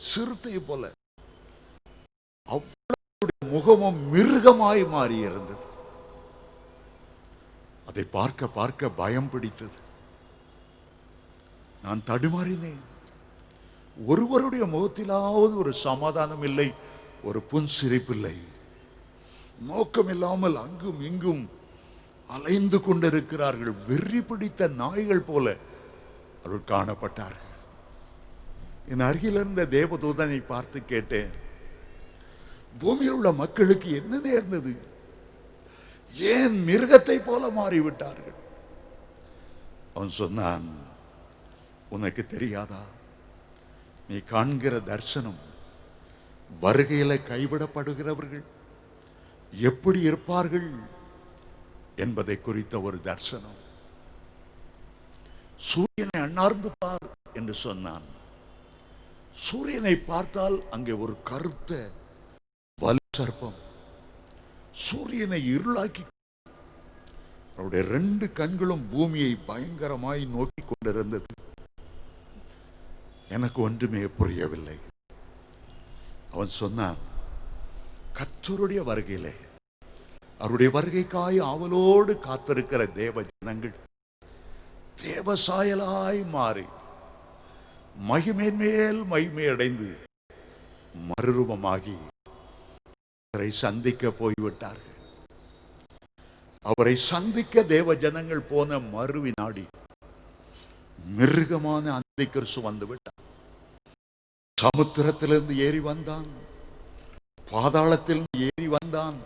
சிறுத்தை போல, அவ்வளவு முகமும் மிருகமாய் மாறி இருந்தது. அதை பார்க்க பார்க்க பயம் பிடித்தது. நான் தடுமாறினேன். ஒருவருடைய முகத்திலாவது ஒரு சமாதானம் இல்லை, ஒரு புன்சிரிப்பில்லை. நோக்கம் இல்லாமல் அங்கும் இங்கும் அலைந்து கொண்டிருக்கிறார்கள். வெறி பிடித்த நாய்கள் போல அவர்கள் காணப்பட்டார்கள். என் அருகில் இருந்த தேவதூதனை பார்த்து கேட்டேன், பூமியில் உள்ள மக்களுக்கு என்ன நேர்ந்தது? ஏன் மிருகத்தை போல மாறிவிட்டார்கள்? அவன் சொன்னான், உனக்கு தெரியாதா? நீ காண்கிற தரிசனம் வருகையில கைவிடப்படுகிறவர்கள் எப்படி இருப்பார்கள் என்பதை குறித்த ஒரு தரிசனம். சூரியனை அண்ணார்ந்து பார் என்று சொன்னான். சூரியனை பார்த்தால் அங்கே ஒரு கருத்த வலு சர்ப்பம் சூரியனை இருளாக்கி, அவருடைய 2 கண்களும் பூமியை பயங்கரமாய் நோக்கி கொண்டிருந்தது. எனக்கு ஒன்றுமே புரியவில்லை. அவன் சொன்னான், கர்த்தருடைய வருகையிலே, அவருடைய வருகைக்காய் ஆவலோடு காத்திருக்கிற தேவ ஜனங்கள் தேவ சாயலாய் மாறி மகிமையின் மேல் மகிமை அடைந்து மறுரூபமாகி சந்திக்க போய்விட்டார்கள். அவரை சந்திக்க தேவ ஜனங்கள் போன மறுவினாடி மிருகமான அந்தி கிறிஸ்து வந்து விட்டான். சமுத்திரத்திலிருந்து ஏறி வந்தான், பாதாளத்திலிருந்து ஏறி வந்தான்,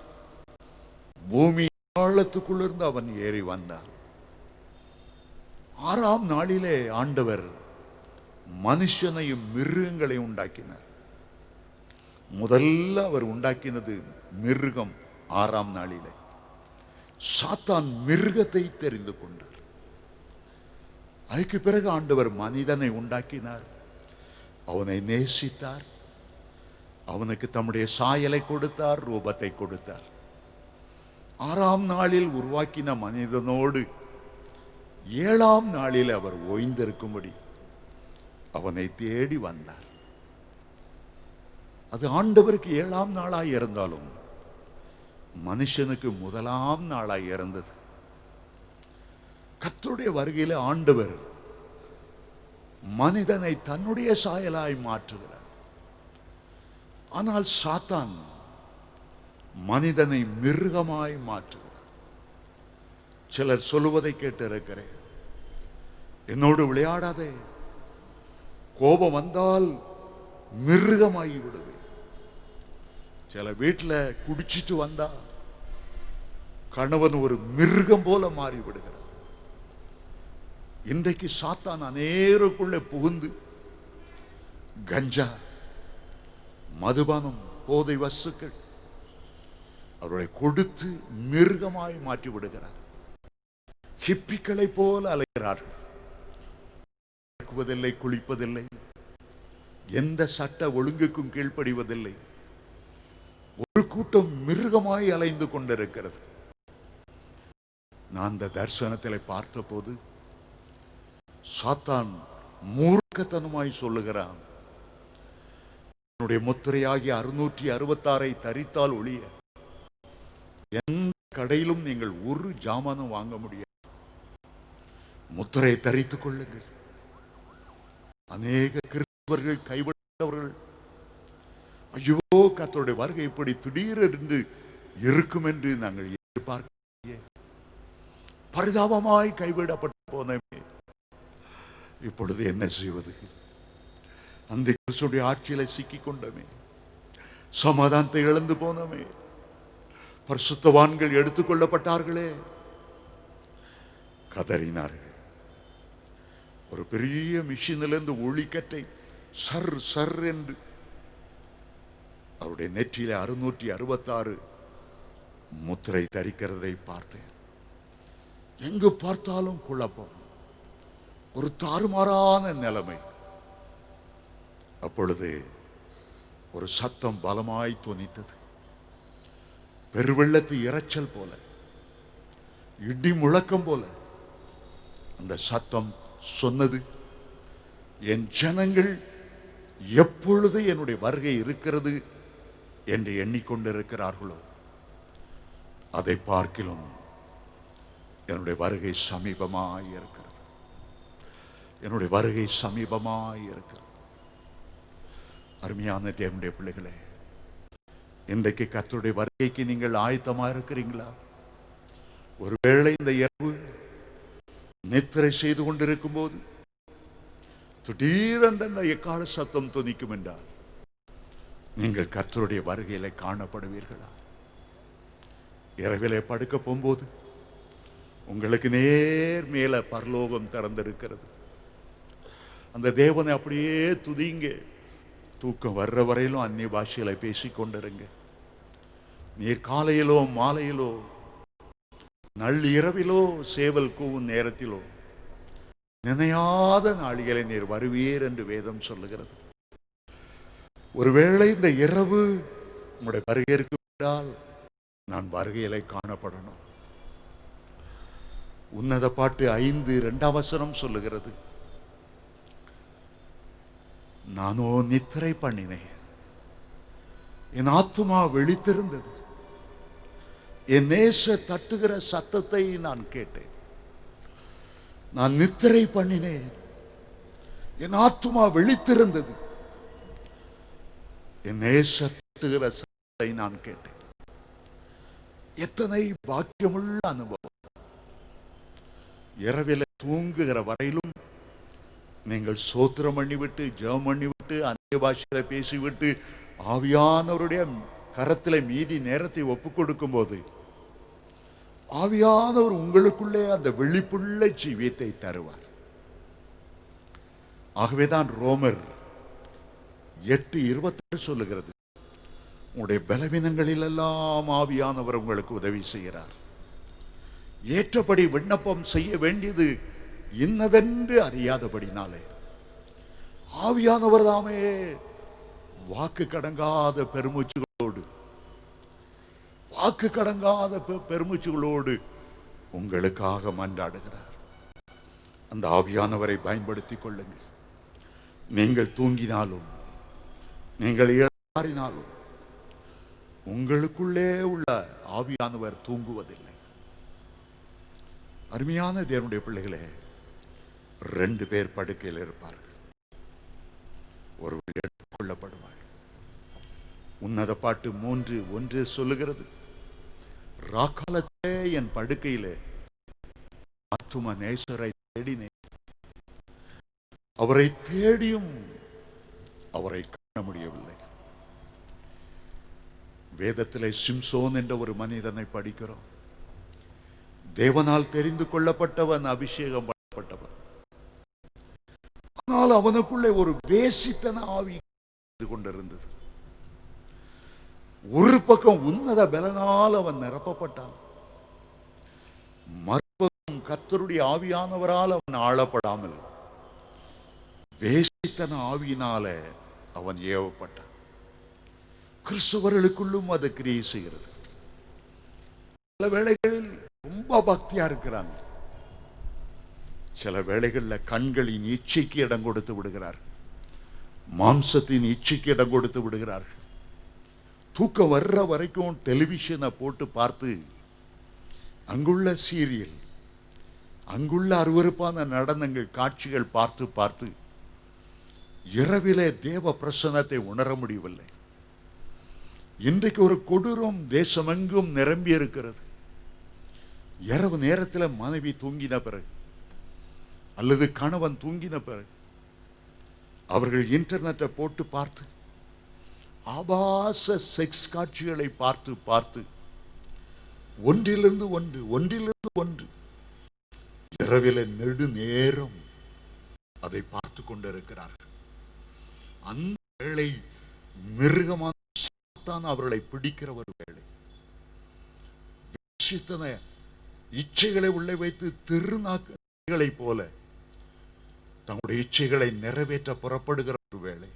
பூமி ஆழத்துக்குள்ளிருந்து அவன் ஏறி வந்தான். 6ஆம் நாளிலே ஆண்டவர் மனுஷனையும் மிருகங்களையும் உண்டாக்கினார். முதல்ல அவர் உண்டாக்கினது மிருகம். 6ஆம் நாளிலே சாத்தான் மிருகத்தை தெரிந்து கொண்டார். அதுக்கு பிறகு ஆண்டவர் மனிதனை உண்டாக்கினார். அவனை நேசித்தார், அவனுக்கு தம்முடைய சாயலை கொடுத்தார், ரூபத்தை கொடுத்தார். 6ஆம் நாளில் உருவாக்கின மனிதனோடு 7ஆம் நாளில் அவர் ஓய்ந்திருக்கும்படி அவனை தேடி வந்தார். அது ஆண்டவருக்கு 7ஆம் நாளாய் இருந்தாலும் மனுஷனுக்கு முதலாம் நாளாய் இருந்தது. கர்த்தருடைய வருகையில ஆண்டவர் மனிதனை தன்னுடைய சாயலாய் மாற்றுகிறார். ஆனால் சாத்தான் மனிதனை மிருகமாய் மாற்றுகிறார். சிலர் சொல்லுவதை கேட்டிருக்கிறேன், என்னோடு விளையாடாதே, கோபம் வந்தால் மிருகமாகி விடுவேன். சில வீட்டில் குடிச்சிட்டு வந்தா கணவன் ஒரு மிருகம் போல மாறி விடுகிறார். இன்றைக்கு சாத்தான் அநேருக்குள்ளே புகுந்து கஞ்சா, மதுபானம், போதை வஸ்துக்கள் அவர்களை கொடுத்து மிருகமாய் மாற்றி விடுகிறார். ஹிப்பிக்களை போல அலைகிறார்கள். குளிப்பதில்லை, எந்த சட்ட ஒழுங்குக்கும் கீழ்ப்படிவதில்லை. ஒரு கூட்டம் மிருகமாய் அலைந்து கொண்டிருக்கிறது. நான் அந்த தரிசனத்திலே பார்த்த போது சாத்தான் மூர்க்கத்தனமாய் சொல்லுகிறான், என்னுடைய முத்திரையாகிய 666 தரித்தால் ஒழிய எந்த கடையிலும் நீங்கள் ஒரு ஜாமானும் வாங்க முடியாது. முத்திரை தரித்துக் கொள்ளுங்கள். அநேக கிறிஸ்தவர்கள் கைவிட்டவர்கள், ஐயோ கர்த்தருடைய வருகை இப்படி திடீரென்று இருக்கும் என்று நாங்கள் எதிர்பார்க்க பரிதாபமாய் கைவிடப்பட்டு போனமே. இப்பொழுது என்ன செய்வது? அந்த கிறிஸ்துடைய ஆட்சியில சிக்கிக் கொண்டமே, சமாதானத்தை இழந்து போனமே, பரிசுத்தவான்கள் எடுத்துக்கொள்ளப்பட்டார்களே, கதறினார்கள். ஒரு பெரிய மிஷினிலிருந்து ஒளிக்கட்டை சர் சர் என்று அவருடைய நெற்றியில 666 முத்திரை தரிக்கிறதை பார்த்தேன். எங்கு பார்த்தாலும் குழப்பம், ஒரு தாறுமாறான நிலைமை. அப்பொழுது ஒரு சத்தம் பலமாய் தொனித்தது, பெருவெள்ளத்து இரைச்சல் போல, இடி முழக்கம் போல. அந்த சத்தம் சொன்னது, என் ஜனங்கள் எப்பொழுது என்னுடைய வருகை இருக்கிறது என்று எண்ணிக்கொண்டிருக்கிறார்களோ அதை பார்க்கிலும் என்னுடைய வருகை சமீபமாய் இருக்கிறது. என்னுடைய வருகை சமீபமாய் இருக்கிறது. அருமையான தேவனுடைய பிள்ளைகளே, இன்றைக்கு கர்த்தருடைய வருகைக்கு நீங்கள் ஆயத்தமா இருக்கிறீங்களா? ஒருவேளை இந்த இரவு நித்திரை செய்து கொண்டிருக்கும் போது திடீரென்று அந்த எக்கால சத்தம் தொனிக்கும் என்றால் நீங்கள் கர்த்தருடைய வருகையில காணப்படுவீர்களா? இரவிலே படுக்க போகும்போது உங்களுக்கு நேர் மேல பரலோகம் திறந்திருக்கிறது. அந்த தேவனை அப்படியே துதிங்க. தூக்கம் வர்ற வரையிலும் அந்நிய பாஷையில பேசிக் கொண்டிருங்க. நீர் காலையிலோ மாலையிலோ நள்ளிரவிலோ சேவல் கூவும் நேரத்திலோ நினையாத நாளிகளை நீர் வருவீர் என்று வேதம் சொல்லுகிறது. ஒருவேளை இந்த இரவு உங்களுடைய வருகைக்கு விட்டால் நான் வருகையிலே காணப்படணும். உன்னத பாட்டு 5:2 சொல்லுகிறது, நானோ நித்திரை பண்ணினேன், என் ஆத்துமா விழித்திருந்தது, என் நேச தட்டுகிற சத்தத்தை நான் கேட்டேன். நான் நித்திரை பண்ணினேன், என் ஆத்துமா விழித்திருந்தது, என் நேச தட்டுகிற சத்தத்தை நான் கேட்டேன். எத்தனை பாக்கியமுள்ள அனுபவம். இரவில தூங்குகிற வரையிலும் நீங்கள் சோத்திரம் பண்ணிவிட்டு ஜெபம் பண்ணிவிட்டு அந்நிய பாஷையில பேசிவிட்டு ஆவியானவருடைய கரத்தில மீதி நேரத்தை ஒப்புக் கொடுக்கும் போது ஆவியானவர் உங்களுக்குள்ளே அந்த விழிப்புள்ள ஜீவியத்தை தருவார். ஆகவேதான் ரோமர் 8:27 சொல்லுகிறது, உங்களுடைய பலவீனங்களில் எல்லாம் ஆவியானவர் உங்களுக்கு உதவி செய்கிறார். ஏற்றபடி விண்ணப்பம் செய்ய வேண்டியது இன்னதென்று அறியாதபடினாலே ஆவியானவர் தாமே வாக்கு கடங்காத பெருமூச்சுகளோடு உங்களுக்காக மன்றாடுகிறார். அந்த ஆவியானவரை பயன்படுத்திக் கொள்ளுங்கள். நீங்கள் தூங்கினாலும் நீங்கள் இழந்தாலும் உங்களுக்குள்ளே உள்ள ஆவியானவர் தூங்குவதில்லை. அருமையான தேவனுடைய பிள்ளைகளே, 2 பேர் படுக்கையில் இருப்பார்கள், ஒருவர் எடுத்துக் கொள்ளப்படுவார். உன்னத பாட்டு 3:1 சொல்லுகிறது, ராக்காலத்தே என் படுக்கையிலே ஆத்தும நேசரை தேடினேன், அவரை தேடியும் அவரை காண முடியவில்லை. வேதத்திலே சிம்சோன் என்ற ஒரு மனிதனை படிக்கிறோம். தேவனால் தெரிந்து கொள்ளப்பட்டவன், அபிஷேகம் பண்ணப்பட்டவன். ஆனால் அவனுக்குள்ளே ஒரு வேசித்தன ஆவி கொண்டிருந்தது. ஒரு பக்கம் உன்னத பலனால் அவன் நிரப்பப்பட்டான், மறுபக்கம் கர்த்தருடைய ஆவியானவரால் அவன் ஆளப்படாமல் வேசித்தன ஆவியினால அவன் ஏவப்பட்டான். கிறிஸ்தவர்களுக்குள்ளும் அது கிரியை செய்கிறது. சில வேளைகளில் ரொம்ப பக்தியா இருக்கிறாங்க, சில வேளைகளில் கண்களின் இச்சைக்கு இடம் கொடுத்து விடுகிறார்கள், மாம்சத்தின் இச்சைக்கு இடம் கொடுத்து விடுகிறார்கள். தூக்கம் வர்ற வரைக்கும் டெலிவிஷனை போட்டு பார்த்து அங்குள்ள சீரியல், அங்குள்ள அருவருப்பான நடனங்கள், காட்சிகள் பார்த்து பார்த்து இரவிலே தேவ பிரசன்னத்தை உணர முடியவில்லை. இன்றைக்கு ஒரு கொடூரம் தேசமெங்கும் நிரம்பி இருக்கிறது. இரவு நேரத்தில் மனைவி தூங்கின பிறகு அல்லது கணவன் தூங்கின பிறகு அவர்கள் இன்டர்நெட்டை போட்டு பார்த்து ஆபாச செக்ஸ் காட்சிகளை பார்த்து பார்த்து ஒன்றிலிருந்து ஒன்று இரவில நெடு நேரம் அதை பார்த்து கொண்டிருக்கிறார்கள். அந்த வேளை மிருகமான அவர்களை பிடிக்கிற ஒரு வேளை. இச்சைகளை உள்ளே வைத்து திருநாக்களை போல தங்களுடைய இச்சைகளை நிறைவேற்ற புறப்படுகிற ஒரு வேளை.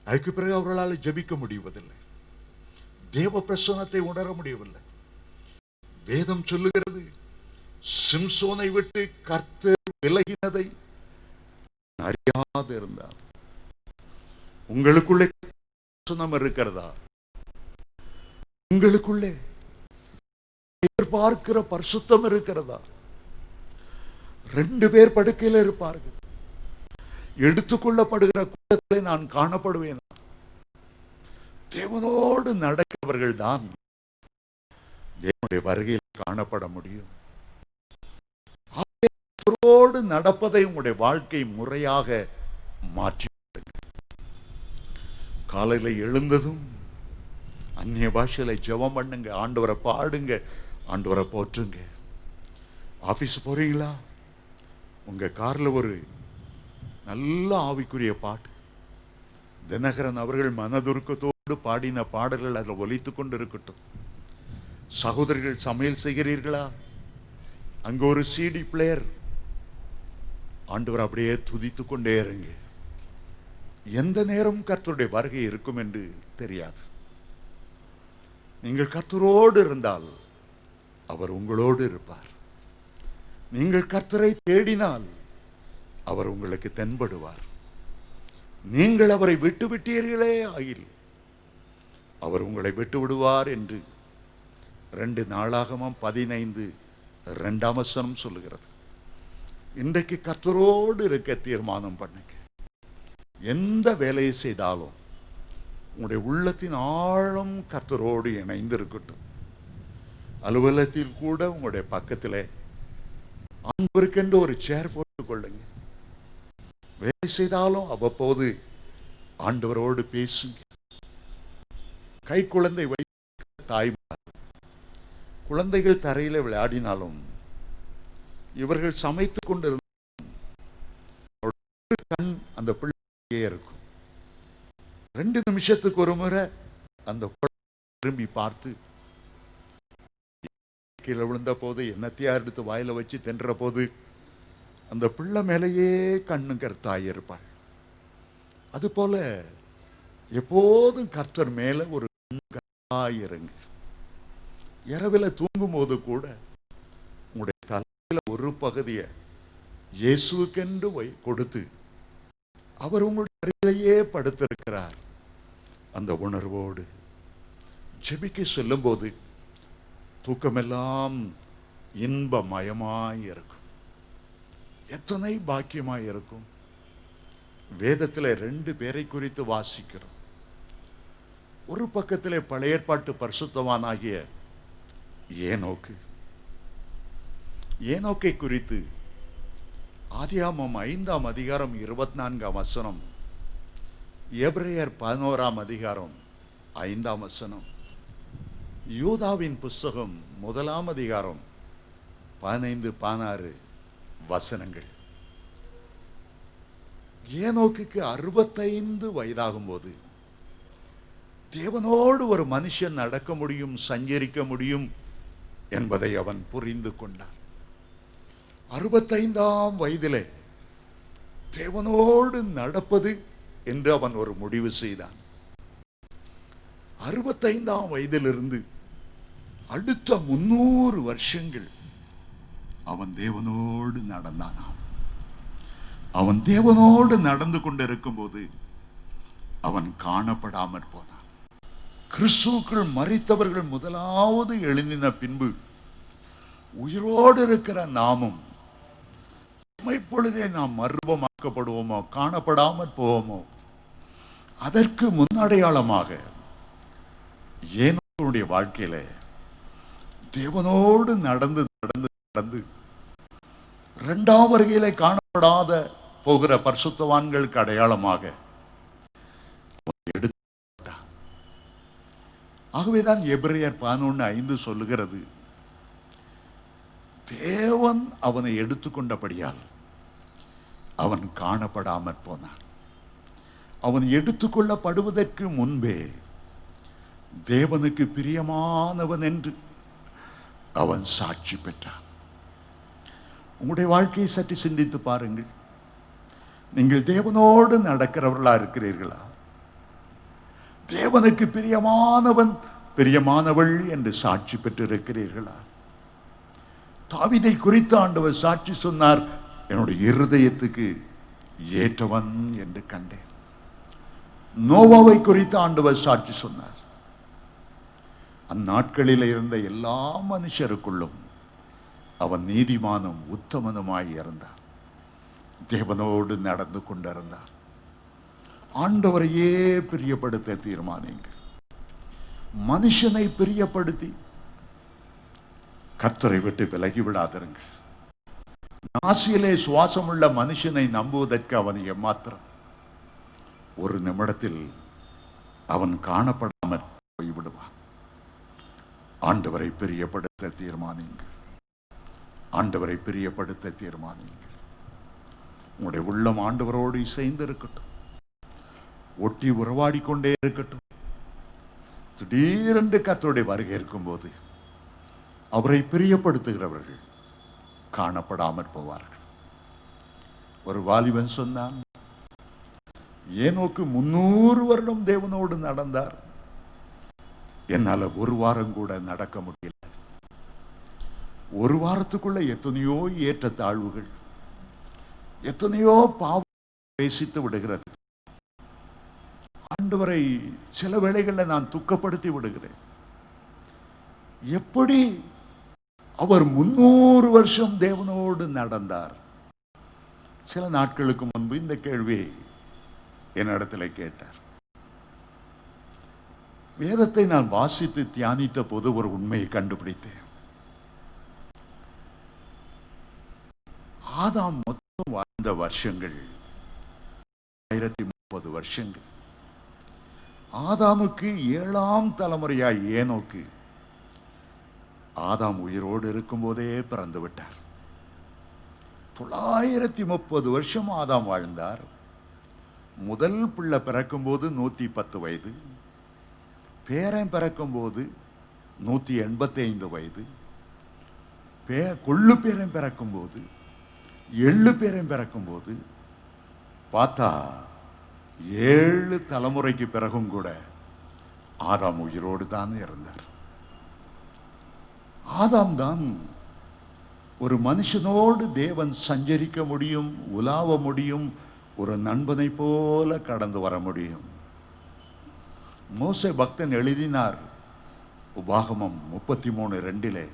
அதுக்கு பிறகு அவர்களால் ஜெபிக்க முடிவதில்லை, தேவ பிரசன்னத்தை உணர முடியவில்லை. வேதம் சொல்லுகிறது, சிம்சோனை விட்டு கர்த்தர் விலகினதை அறியாது இருந்தார். உங்களுக்குள்ளே பிரசன்னம் இருக்கிறதா? உங்களுக்குள்ளே எதிர்பார்க்கிற பரிசுத்தம் இருக்கிறதா? 2 பேர் படுக்கையில் இருப்பார்கள், எடுத்துக்கொள்ளப்படுகிற கூட்டத்திலே நான் காணப்படுவேன். தேவனோடு நடக்கிறவர்கள் தான் தேவனுடைய வருகையில் காணப்பட முடியும். அவரோடு நடப்பதை உங்களுடைய வாழ்க்கை முறையாக மாற்றி. காலையில எழுந்ததும் அந்நிய பாஷையில ஜெபம் பண்ணுங்க, ஆண்டவரை பாடுங்க, ஆண்டவரை போற்றுங்க. ஆபீஸ் போறீங்களா, உங்க கார்ல ஒரு நல்ல ஆவிக்குரிய பாட்டு, தினகரன் அவர்கள் மனதுருக்கத்தோடு பாடின பாடல்கள் அதில் ஒலித்து கொண்டு இருக்கட்டும். சகோதரிகள் சமையல் செய்கிறீர்களா, அங்க ஒரு சிடி பிளேயர், ஆண்டவர் அப்படியே துதித்து கொண்டே இருங்க. எந்த நேரம் கர்த்தருடைய வருகை இருக்கும் என்று தெரியாது. நீங்கள் கர்த்தரோடு இருந்தால் அவர் உங்களோடு இருப்பார். நீங்கள் கர்த்தரை தேடினால் அவர் உங்களுக்கு தென்படுவார். நீங்கள் அவரை விட்டு விட்டீர்களே ஆகில் அவர் உங்களை விட்டு விடுவார் என்று 2 நாளாகமம் 15:2 சொல்லுகிறது. இன்றைக்கு கர்த்தரோடு இருக்க தீர்மானம் பண்ணுங்க. எந்த வேலையை செய்தாலும் உங்களுடைய உள்ளத்தின் ஆழம் கர்த்தரோடு இணைந்து இருக்கட்டும். அலுவலகத்தில் கூட உங்களுடைய பக்கத்தில் ஆண்டவருக்கென்று ஒரு சேர் போட்டுக் கொள்ளுங்க. வேலை செய்தாலும் அவ்வப்போது ஆண்டவரோடு பேசுங்க. கை குழந்தை வைத்த தாய்மார் குழந்தைகள் தரையில விளையாடினாலும் இவர்கள் சமைத்துக் கொண்டிருந்த கண் அந்த பிள்ளையே இருக்கும். 2 நிமிஷத்துக்கு ஒரு முறை அந்த திரும்பி பார்த்து கீழே விழுந்த போது என்னத்தையா எடுத்து வாயில வச்சு தின்ற போது அந்த பிள்ளை மேலேயே கண்ணு கருத்தாய் இருப்பாள். அது போல எப்போதும் கர்த்தர் மேல ஒரு கருத்தாயிருங்க. இரவில தூங்கும் போது கூட உங்களுடைய தலையில ஒரு பகுதியை இயேசுக்கென்று கொடுத்து அவர் உங்களுடைய அருகிலேயே படுத்திருக்கிறார். அந்த உணர்வோடு ஜெபிக்க செல்லும் போது தூக்கமெல்லாம் இன்பமயமாய் இருக்கும். எத்தனை பாக்கியமாய் இருக்கும். வேதத்தில் 2 பேரை குறித்து வாசிக்கிறோம். ஒரு பக்கத்திலே பழைய ஏற்பாட்டு பரிசுத்தவானாகிய ஏனோக்கு. ஏனோக்கை குறித்து ஆதியாகமம் 5ஆம் அதிகாரம் 24ஆம் வசனம், எபிரேயர் 11ஆம் அதிகாரம் 5ஆம் வசனம், யூதாவின் புஸ்தகம் 1ஆம் அதிகாரம் 15-16 வசனங்கள். ஏனோக்குக்கு 65 வயதாகும் போது தேவனோடு ஒரு மனுஷன் நடக்க முடியும், சஞ்சரிக்க முடியும் என்பதை அவன் புரிந்து கொண்டான். 65ஆம் வயதிலே தேவனோடு நடப்பது என்று அவன் ஒரு முடிவு செய்தான். 65ஆம் வயதிலிருந்து அடுத்த 300 வருஷங்கள் அவன் தேவனோடு நடந்தானாம். அவன் தேவனோடு நடந்து கொண்டிருக்கும் போது அவன் காணப்படாமற் போனான். கிறிஸ்துவுக்குள் மரித்தவர்கள் முதலாவது எழுந்தின பின்பு உயிரோடு இருக்கிற நாமும் இப்பொழுதே நாம் மர்வமாக்கப்படுவோமோ, காணப்படாமற் போவோமோ, அதற்கு முன்னடையாளமாக ஏனோக்குடைய வாழ்க்கையில தேவனோடு நடந்து நடந்து நடந்து 2ஆம் வருகையிலே காணப்படாத போகிற பரிசுத்தவான்களுக்கு அடையாளமாக எடுத்துட்டான். ஆகவேதான் எபிரேயர் 11:5 சொல்லுகிறது, தேவன் அவனை எடுத்துக்கொண்டபடியால் அவன் காணப்படாமற் போனான். அவன் எடுத்துக்கொள்ளப்படுவதற்கு முன்பே தேவனுக்கு பிரியமானவன் என்று அவன் சாட்சி பெற்றான். உங்களுடைய வாழ்க்கையை சற்று சிந்தித்து பாருங்கள். நீங்கள் தேவனோடு நடக்கிறவர்களா இருக்கிறீர்களா? தேவனுக்கு பிரியமானவன், பிரியமானவள் என்று சாட்சி பெற்றிருக்கிறீர்களா? தாவீதை குறித்து ஆண்டவர் சாட்சி சொன்னார், என்னுடைய இருதயத்துக்கு ஏற்றவன் என்று கண்டேன். நோவாவை குறித்து ஆண்டவர் சாட்சி சொன்னார், அந்நாட்களில் இருந்த எல்லா மனுஷருக்குள்ளும் அவன் நீதிமானும் உத்தமனுமாய் இருந்தான். தேவனோடு நடந்து கொண்டிருந்தான். ஆண்டவரையே பிரியப்படுத்த தீர்மானிங்கள். மனுஷனை பிரியப்படுத்தி கர்த்தரை விட்டு விலகி விடாதிருங்கள். நாசியிலே சுவாசமுள்ள மனுஷனை நம்புவதற்கு அவன் ஏமாத்திரம். ஒரு நிமிடத்தில் அவன் காணப்படாமல் போய்விடுவான். ஆண்டவரை பிரியப்படுத்த தீர்மானிங்கள். ஆண்டவரை பிரியப்படுத்த தீர்மானிங்கள். உங்களுடைய உள்ளம் ஆண்டவரோடு இசைந்து இருக்கட்டும். ஒட்டி உறவாடி கொண்டே இருக்கட்டும். திடீரென்று கர்த்தருடைய வருகை இருக்கும்போது அவரை பிரியப்படுத்துகிறவர்கள் காணப்படாமற் போவார்கள். ஒரு வாலிபன் சொன்னான், ஏனோக்கு 300 வருடம் தேவனோடு நடந்தார், என்னால ஒரு வாரம் கூட நடக்க முடியல. ஒரு வாரத்துக்குள்ள எத்தனையோ ஏற்ற தாழ்வுகள், எத்தனையோ பாவம் பேசித்து விடுகிறது. ஆண்டவரை சில வேளைகளில் நான் துக்கப்படுத்தி விடுகிறேன். எப்படி அவர் 300 வருஷம் தேவனோடு நடந்தார்? சில நாட்களுக்கு முன்பு இந்த கேள்வியை என்னிடத்துல கேட்டார். வேதத்தை நான் வாசித்து தியானித்த போது ஒரு உண்மையை கண்டுபிடித்தேன். ஆதாம் மொத்தம் வாழ்ந்த வருஷங்கள் 1030 வருஷங்கள். ஆதாமுக்கு 7ஆம் தலைமுறையாய் ஏனோக்கு ஆதாம் உயிரோடு இருக்கும் போதே பிறந்து விட்டார். 930 வருஷம் ஆதாம் வாழ்ந்தார். முதல் பிள்ளை பிறக்கும் போது 110 வயது, பேரன் பிறக்கும் போது 185 வயது, கொள்ளு பேரன் பிறக்கும் போது, எள்ளு பேரன் பிறக்கும் போது பார்த்தா 7 தலைமுறைக்கு பிறகும் கூட ஆதாம் உயிரோடு தான் இருந்தார். ஆதாம் தான் ஒரு மனுஷனோடு தேவன் சஞ்சரிக்க முடியும், உலாவ முடியும், ஒரு நண்பனை போல கடந்து வர முடியும். மோசே பக்தன் எழுதினார் உபாகமம் 33:2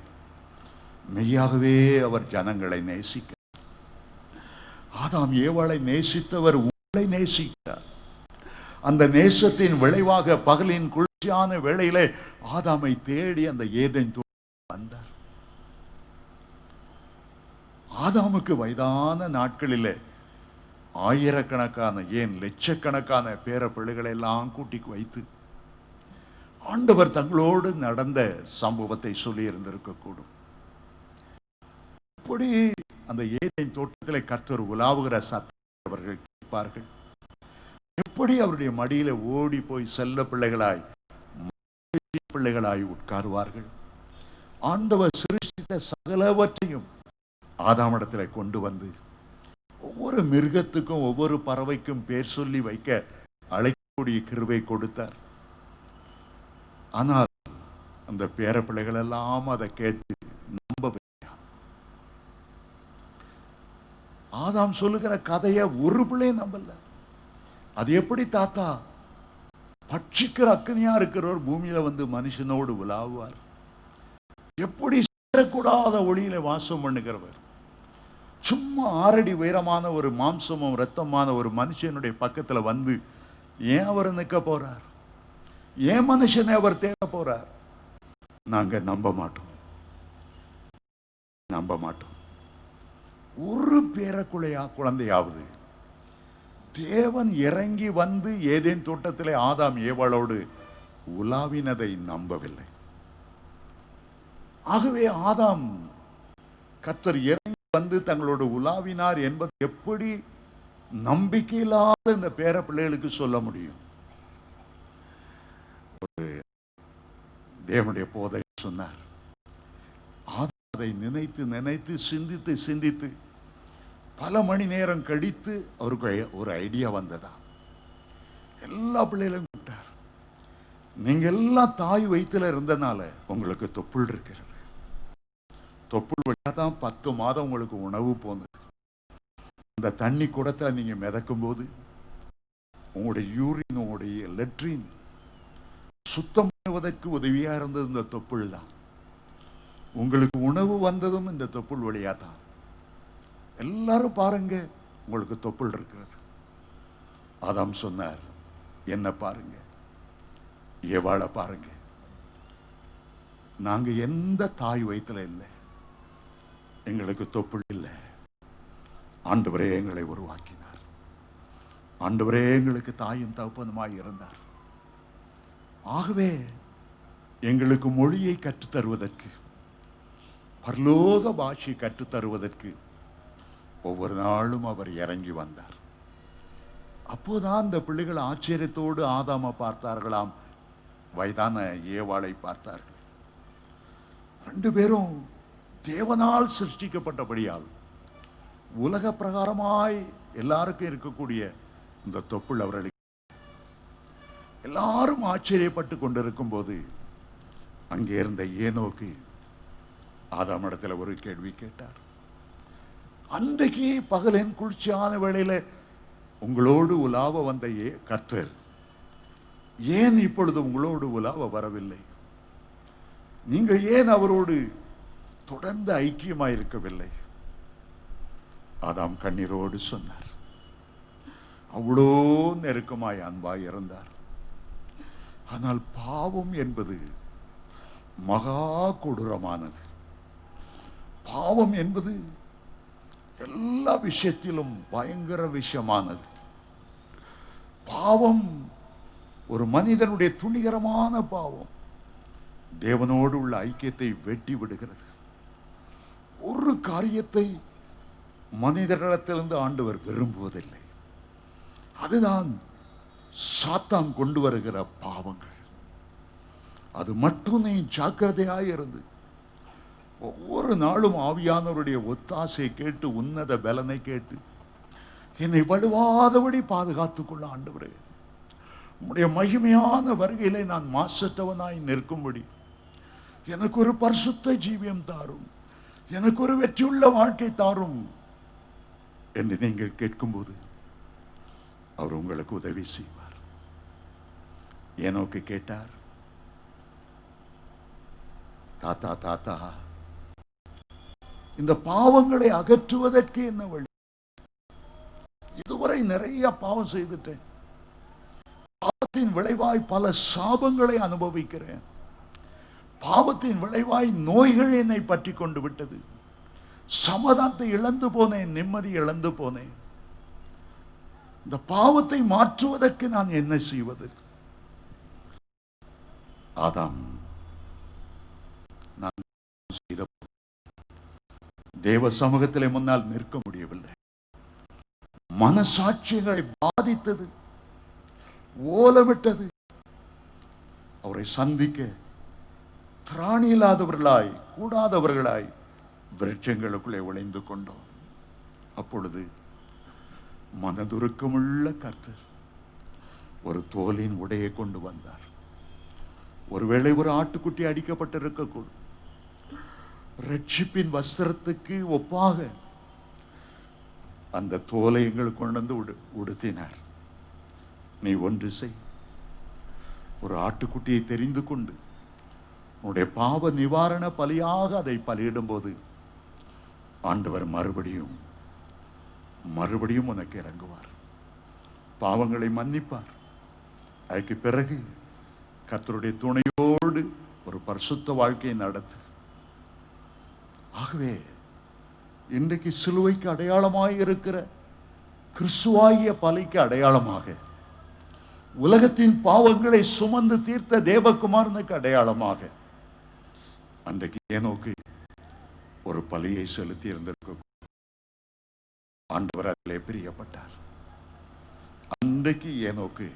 மெய்யாகவே அவர் ஜனங்களை நேசிக்க. ஆதாம் ஏவாளை நேசித்தவர் உங்களை நேசித்தார். அந்த நேசத்தின் விளைவாக பகலின் குளிர்ச்சியான வேளையிலே ஆதாமை தேடி அந்த ஏதேன் தோட்டத்துக்கு வந்தார். ஆதாமுக்கு வயதான நாட்களிலே ஆயிரக்கணக்கான ஏன் லட்சக்கணக்கான பேர பிள்ளைகளை எல்லாம் கூட்டி வைத்து ஆண்டவர் தங்களோடு நடந்த சம்பவத்தை சொல்லி இருந்திருக்க கூடும். அப்படி அந்த ஏதேன் தோட்டத்தில் கர்த்தர் உலாவுகிற சத்தத்தை அவர்கள் கேட்பார்கள். எப்படி அவருடைய மடியில ஓடி போய் செல்ல பிள்ளைகளாய் உட்காருவார்கள். ஆண்டவர் சிருஷ்டித்த சகலவற்றையும் ஆதாமிடத்தில் கொண்டு வந்து ஒவ்வொரு மிருகத்துக்கும் ஒவ்வொரு பறவைக்கும் பேர் சொல்லி வைக்க அழைக்கக்கூடிய கிருபை கொடுத்தார். ஆனால் அந்த பேர பிள்ளைகள் எல்லாம் அதை கேட்டு நம்பவில்லை. ஆதாம் சொல்லுகிற கதையை ஒரு பிள்ளை நம்பல. அது எப்படி தாத்தா பட்சிக்கிற அக்கனியா இருக்கிறவர் பூமியில வந்து மனுஷனோடு உலாவுவார்? எப்படி சேரக்கூடாத ஒளியில வாசம் பண்ணுகிறவர் சும்மா 6 அடி உயரமான ஒரு மாம்சமும் இரத்தமான ஒரு மனுஷனுடைய பக்கத்துல வந்து ஏன் அவர் நிற்க போறார்? ஏன் மனுஷனை அவர் தேட போறார்? நாங்க நம்ப மாட்டோம். ஒரு குழந்தையாவது தேவன் இறங்கி வந்து ஏதேன் தோட்டத்திலே ஆதாம் ஏவாளோடு உலாவினதை நம்பவில்லை. ஆகவே ஆதாம் கர்த்தர் இறங்கி வந்து தங்களோடு உலாவினார் என்பது எப்படி நம்பிக்கையில்லாத இந்த பேர பிள்ளைகளுக்கு சொல்ல முடியும்? ஒரு தேவனுடைய போதை சொன்னார். அதை நினைத்து நினைத்து சிந்தித்து சிந்தித்து பல மணி நேரம் கழித்து அவருக்கு ஒரு ஐடியா வந்ததா. எல்லா பிள்ளைகளும் கூப்பிட்டார். நீங்க எல்லாம் தாய் வயிற்றுல இருந்தனால உங்களுக்கு தொப்புள் இருக்கிறது. தொப்புள் விட்டாதான் 10 மாதம் உங்களுக்கு உணவு போனது. அந்த தண்ணி குடத்தை நீங்க மிதக்கும் போது உங்களுடைய யூரின், உங்களுடைய லெட்ரின் சுத்தம் பண்ணுவதற்கு உதவியா இருந்தது இந்த தொப்புள் தான். உங்களுக்கு உணவு வந்ததும் இந்த தொப்புள் வழியா தான். எல்லாரும் பாருங்க, உங்களுக்கு தொப்புள் இருக்கிறது. ஆதாம் சொன்னார், என்ன பாருங்க, ஏவாளை பாருங்க, நாங்க எந்த தாய் வயிற்றுல இல்லை, எங்களுக்கு தொப்புள் இல்லை. ஆண்டவரே எங்களை உருவாக்கினார். ஆண்டவரே எங்களுக்கு தாயும் தகப்பனுமாய் இருந்தார். ஆகவே எங்களுக்கு மொழியை கற்றுத்தருவதற்கு, பரலோக பாஷை கற்றுத்தருவதற்கு ஒவ்வொரு நாளும் அவர் இறங்கி வந்தார். அப்போதான் இந்த பிள்ளைகள் ஆச்சரியத்தோடு ஆதாமை பார்த்தார்களாம், வயதான ஏவாளை பார்த்தார்கள். 2 பேரும் தேவனால் சிருஷ்டிக்கப்பட்டபடியால் உலக பிரகாரமாய் எல்லாருக்கும் இருக்கக்கூடிய இந்த தொப்புள் அவர்களுக்கு எல்லாரும் ஆச்சரியப்பட்டு கொண்டிருக்கும் போது அங்கே இருந்த ஏனோக்கு ஆதாமிடத்தில் ஒரு கேள்வி கேட்டார். அன்றைக்கு பகலின் குளிர்ச்சியான வேளையில உங்களோடு உலாவ வந்த கர்த்தர் ஏன் இப்பொழுது உங்களோடு உலாவ வரவில்லை? நீங்கள் ஏன் அவரோடு தொடர்ந்து ஐக்கியமாயிருக்கவில்லை? ஆதாம் கண்ணீரோடு சொன்னார். அவ்வளோ நெருக்கமாய் அன்பாய் இருந்தார். ஆனால் பாவம் என்பது மகா கொடூரமானது. பாவம் என்பது எல்லா விஷயத்திலும் பயங்கர விஷயமானது. பாவம் ஒரு மனிதனுடைய துணிகரமான பாவம் தேவனோடு உள்ள ஐக்கியத்தை வெட்டி விடுகிறது. ஒரு காரியத்தை மனிதரிடத்திலிருந்து ஆண்டவர் விரும்புவதில்லை. அதுதான் சாத்தான் கொண்டு வருகிற பாவங்கள். அது மட்டும் நீ ஜாக்கிரதையாய் இருந்து ஒவ்வொரு நாளும் ஆவியானவருடைய ஒத்தாசை கேட்டு உன்னத பலனை கேட்டு என்னை வலுவாதபடி பாதுகாத்துக் கொள்ள ஆண்டவரே, உம்முடைய மகிமையான வருகையிலே நான் மாசற்றவனாய் நிற்கும்படி எனக்கு ஒரு பரிசுத்த ஜீவியம் தாரும், எனக்கு ஒரு வெற்றியுள்ள வாழ்க்கை தாரும் என்று நீங்கள் கேட்கும்போது அவர் உங்களுக்கு உதவி செய்வார். ஏனோக்கு கேட்டார், தாத்தா தாத்தா, இந்த பாவங்களை அகற்றுவதற்கு என்ன வழி? இதுவரை நிறைய பாவம் செய்துட்டேன், பாவத்தின் விளைவாய் பல சாபங்களை அனுபவிக்கிறேன், பாவத்தின் விளைவாய் நோய்கள் என்னை பற்றி கொண்டு விட்டது, சமாதானத்தை இழந்து போனேன், நிம்மதி இழந்து போனேன். இந்த பாவத்தை மாற்றுவதற்கு நான் என்ன செய்வது? ஆதாம் நான் செய்த தேவ சமூகத்திலே முன்னால் நிற்க முடியவில்லை. மனசாட்சிகளை பாதித்தது, ஓலமிட்டது. அவரை சந்திக்க திராணி இல்லாதவர்களாய், கூடாதவர்களாய் விருட்சங்களுக்குள்ளே ஒளிந்து கொண்டோம். அப்பொழுது மனதுருக்கமுள்ள கர்த்தர் ஒரு தோலின் உடையை கொண்டு வந்தார். ஒருவேளை ஒரு ஆட்டுக்குட்டி அடிக்கப்பட்டிருக்கக்கூடும். ரட்சிப்பின் வஸ்திரத்துக்கு ஒப்பாக அந்த தோலை எங்களுக்கு கொண்டு வந்து உடுத்தினார். நீ ஒன்று செய், ஒரு ஆட்டுக்குட்டியை தெரிந்து கொண்டு உன்னுடைய பாவ நிவாரண பலியாக அதை பலியிடும் போது ஆண்டவர் மறுபடியும் உனக்கு இறங்குவார், பாவங்களை மன்னிப்பார். அதுக்கு பிறகு கர்த்தருடைய துணையோடு ஒரு பரிசுத்த வாழ்க்கையை நடத்து. ஆகவே இன்றைக்கு சிலுவைக்கு அடையாளமாய் இருக்கிற கிறிஸ்துவாகிய பலிக்கு அடையாளமாக, உலகத்தின் பாவங்களை சுமந்து தீர்த்த தேவகுமாரனுக்கு அடையாளமாக அன்றைக்கு ஏனோக்கு ஒரு பலியை செலுத்தி இருந்திருக்க ஆண்டவர் அதிலே பிரியப்பட்டார். அன்றைக்கு ஏனோக்கு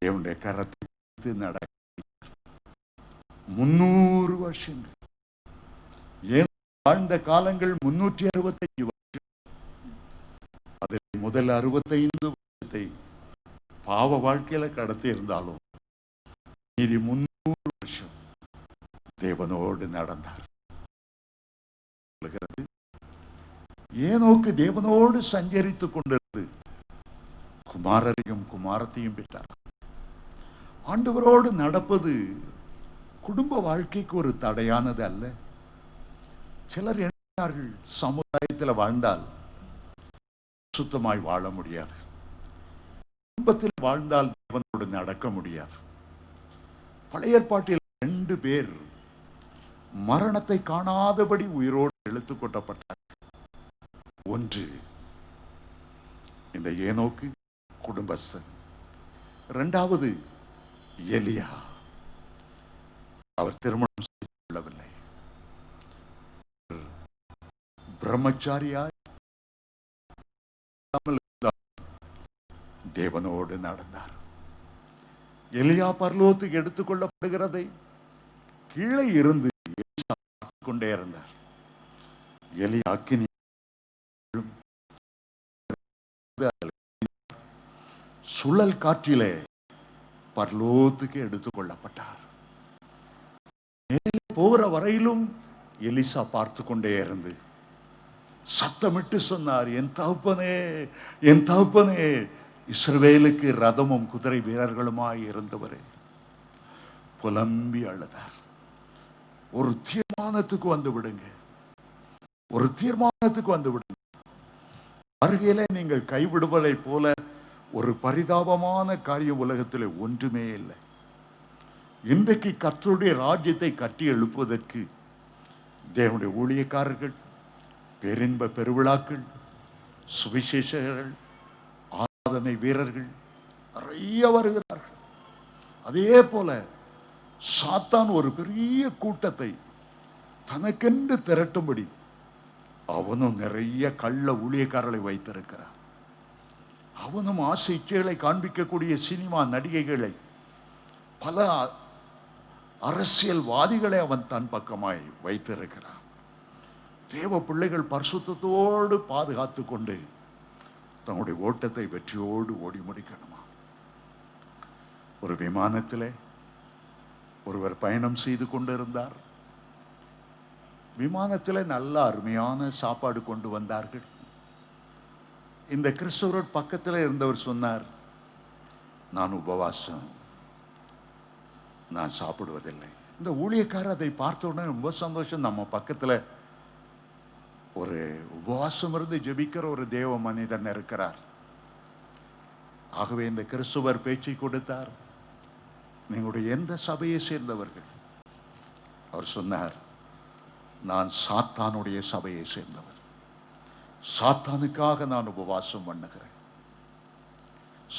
தேவனுடைய கரத்தை நட 300 வருஷங்கள் வாழ்ந்த காலங்கள் 365 வருஷம். அதில் முதல் 65 வருஷத்தை பாவ வாழ்க்கையில கடத்தி இருந்தாலும் மீதி 300 வருஷம் தேவனோடு நடந்தார். ஏனோக்கு தேவனோடு சஞ்சரித்துக் கொண்டிருந்து குமாரரையும் குமாரத்தையும் பெற்றார். ஆண்டவரோடு நடப்பது குடும்ப வாழ்க்கைக்கு ஒரு தடையானது அல்ல. சிலர் எண்ணுகிறார்கள், சமுதாயத்தில் வாழ்ந்தால் சுத்தமாய் வாழ முடியாது, குடும்பத்தில் வாழ்ந்தால் தேவனோடு நடக்க முடியாது. பழைய ஏற்பாட்டில் 2 பேர் மரணத்தை காணாதபடி உயிரோடு இழுத்துக் கொட்டப்பட்டார். ஒன்று இந்த ஏனோக்கு குடும்பஸ்தன், 2வது எலியா. அவர் திருமணம் செய்து கொள்ளவில்லை, பிரம்மச்சாரியாய் தேவனோடு நடந்தார். எலியா பரலோகத்துக்கு எடுத்துக் கொள்ளப்படுகிறதை கீழே இருந்து கொண்டே இருந்தார். எலியா அக்கினி சுழல் காற்றிலே பரலோகத்துக்கு எடுத்துக் கொள்ளப்பட்டார். மேலே போகிற வரையிலும் எலிசா பார்த்து கொண்டே இருந்து சத்தமிட்டு சொன்னார், என் தகப்பனே, என் தகப்பனே, இஸ்ரவேலுக்கு ரதமும் குதிரை வீரர்களுமாய் இருந்தவரே. புலம்பி அழுதார். ஒரு தீர்மானத்துக்கு வந்து விடுங்க, ஒரு தீர்மானத்துக்கு வந்து விடுங்க. அருகிலே நீங்கள் கைவிடுவதை போல ஒரு பரிதாபமான காரியம் உலகத்தில் ஒன்றுமே இல்லை. இன்றைக்கு கர்த்தருடைய ராஜ்யத்தை கட்டி எழுப்புவதற்கு தேவனுடைய ஊழியக்காரர்கள் பேரின்ப பெருவிழாக்கள், சுவிசேஷகர்கள், ஆராதனை வீரர்கள் நிறைய வருகிறார்கள். அதே போல சாத்தான் ஒரு பெரிய கூட்டத்தை தனக்கென்று திரட்டும்படி அவனும் நிறைய கள்ள ஊழியக்காரர்களை வைத்திருக்கிறான். அவனும் ஆசை இச்சைகளை காண்பிக்கக்கூடிய சினிமா நடிகைகளை, பல அரசியல்வாதிகளை அவன் தன் பக்கமாய் வைத்திருக்கிறான். தேவ பிள்ளைகள் பரிசுத்தத்தோடு பாதுகாத்து கொண்டு தன்னுடைய ஓட்டத்தை வெற்றியோடு ஓடி முடிக்கணுமா? ஒரு விமானத்திலே ஒருவர் பயணம் செய்து கொண்டிருந்தார். விமானத்தில் நல்ல அருமையான சாப்பாடு கொண்டு வந்தார்கள். இந்த கிறிஸ்தவர் பக்கத்தில் இருந்தவர் சொன்னார், நான் உபவாசம், நான் சாப்பிடுவதில்லை. இந்த ஊழியக்காரர் அதை பார்த்த உடனே ரொம்ப சந்தோஷம். நம்ம பக்கத்தில் ஒரு உபவாசம் இருந்து ஜெபிக்கிற ஒரு தேவ மனிதன் இருக்கிறார். ஆகவே இந்த கிறிஸ்துவர் பேச்சை கொடுத்தார், நீங்களுடைய எந்த சபையை சேர்ந்தவர்கள்? அவர் சொன்னார், நான் சாத்தானுடைய சபையை சேர்ந்தவர். சாத்தானுக்காக நான் உபவாசம் பண்ணுகிறேன்.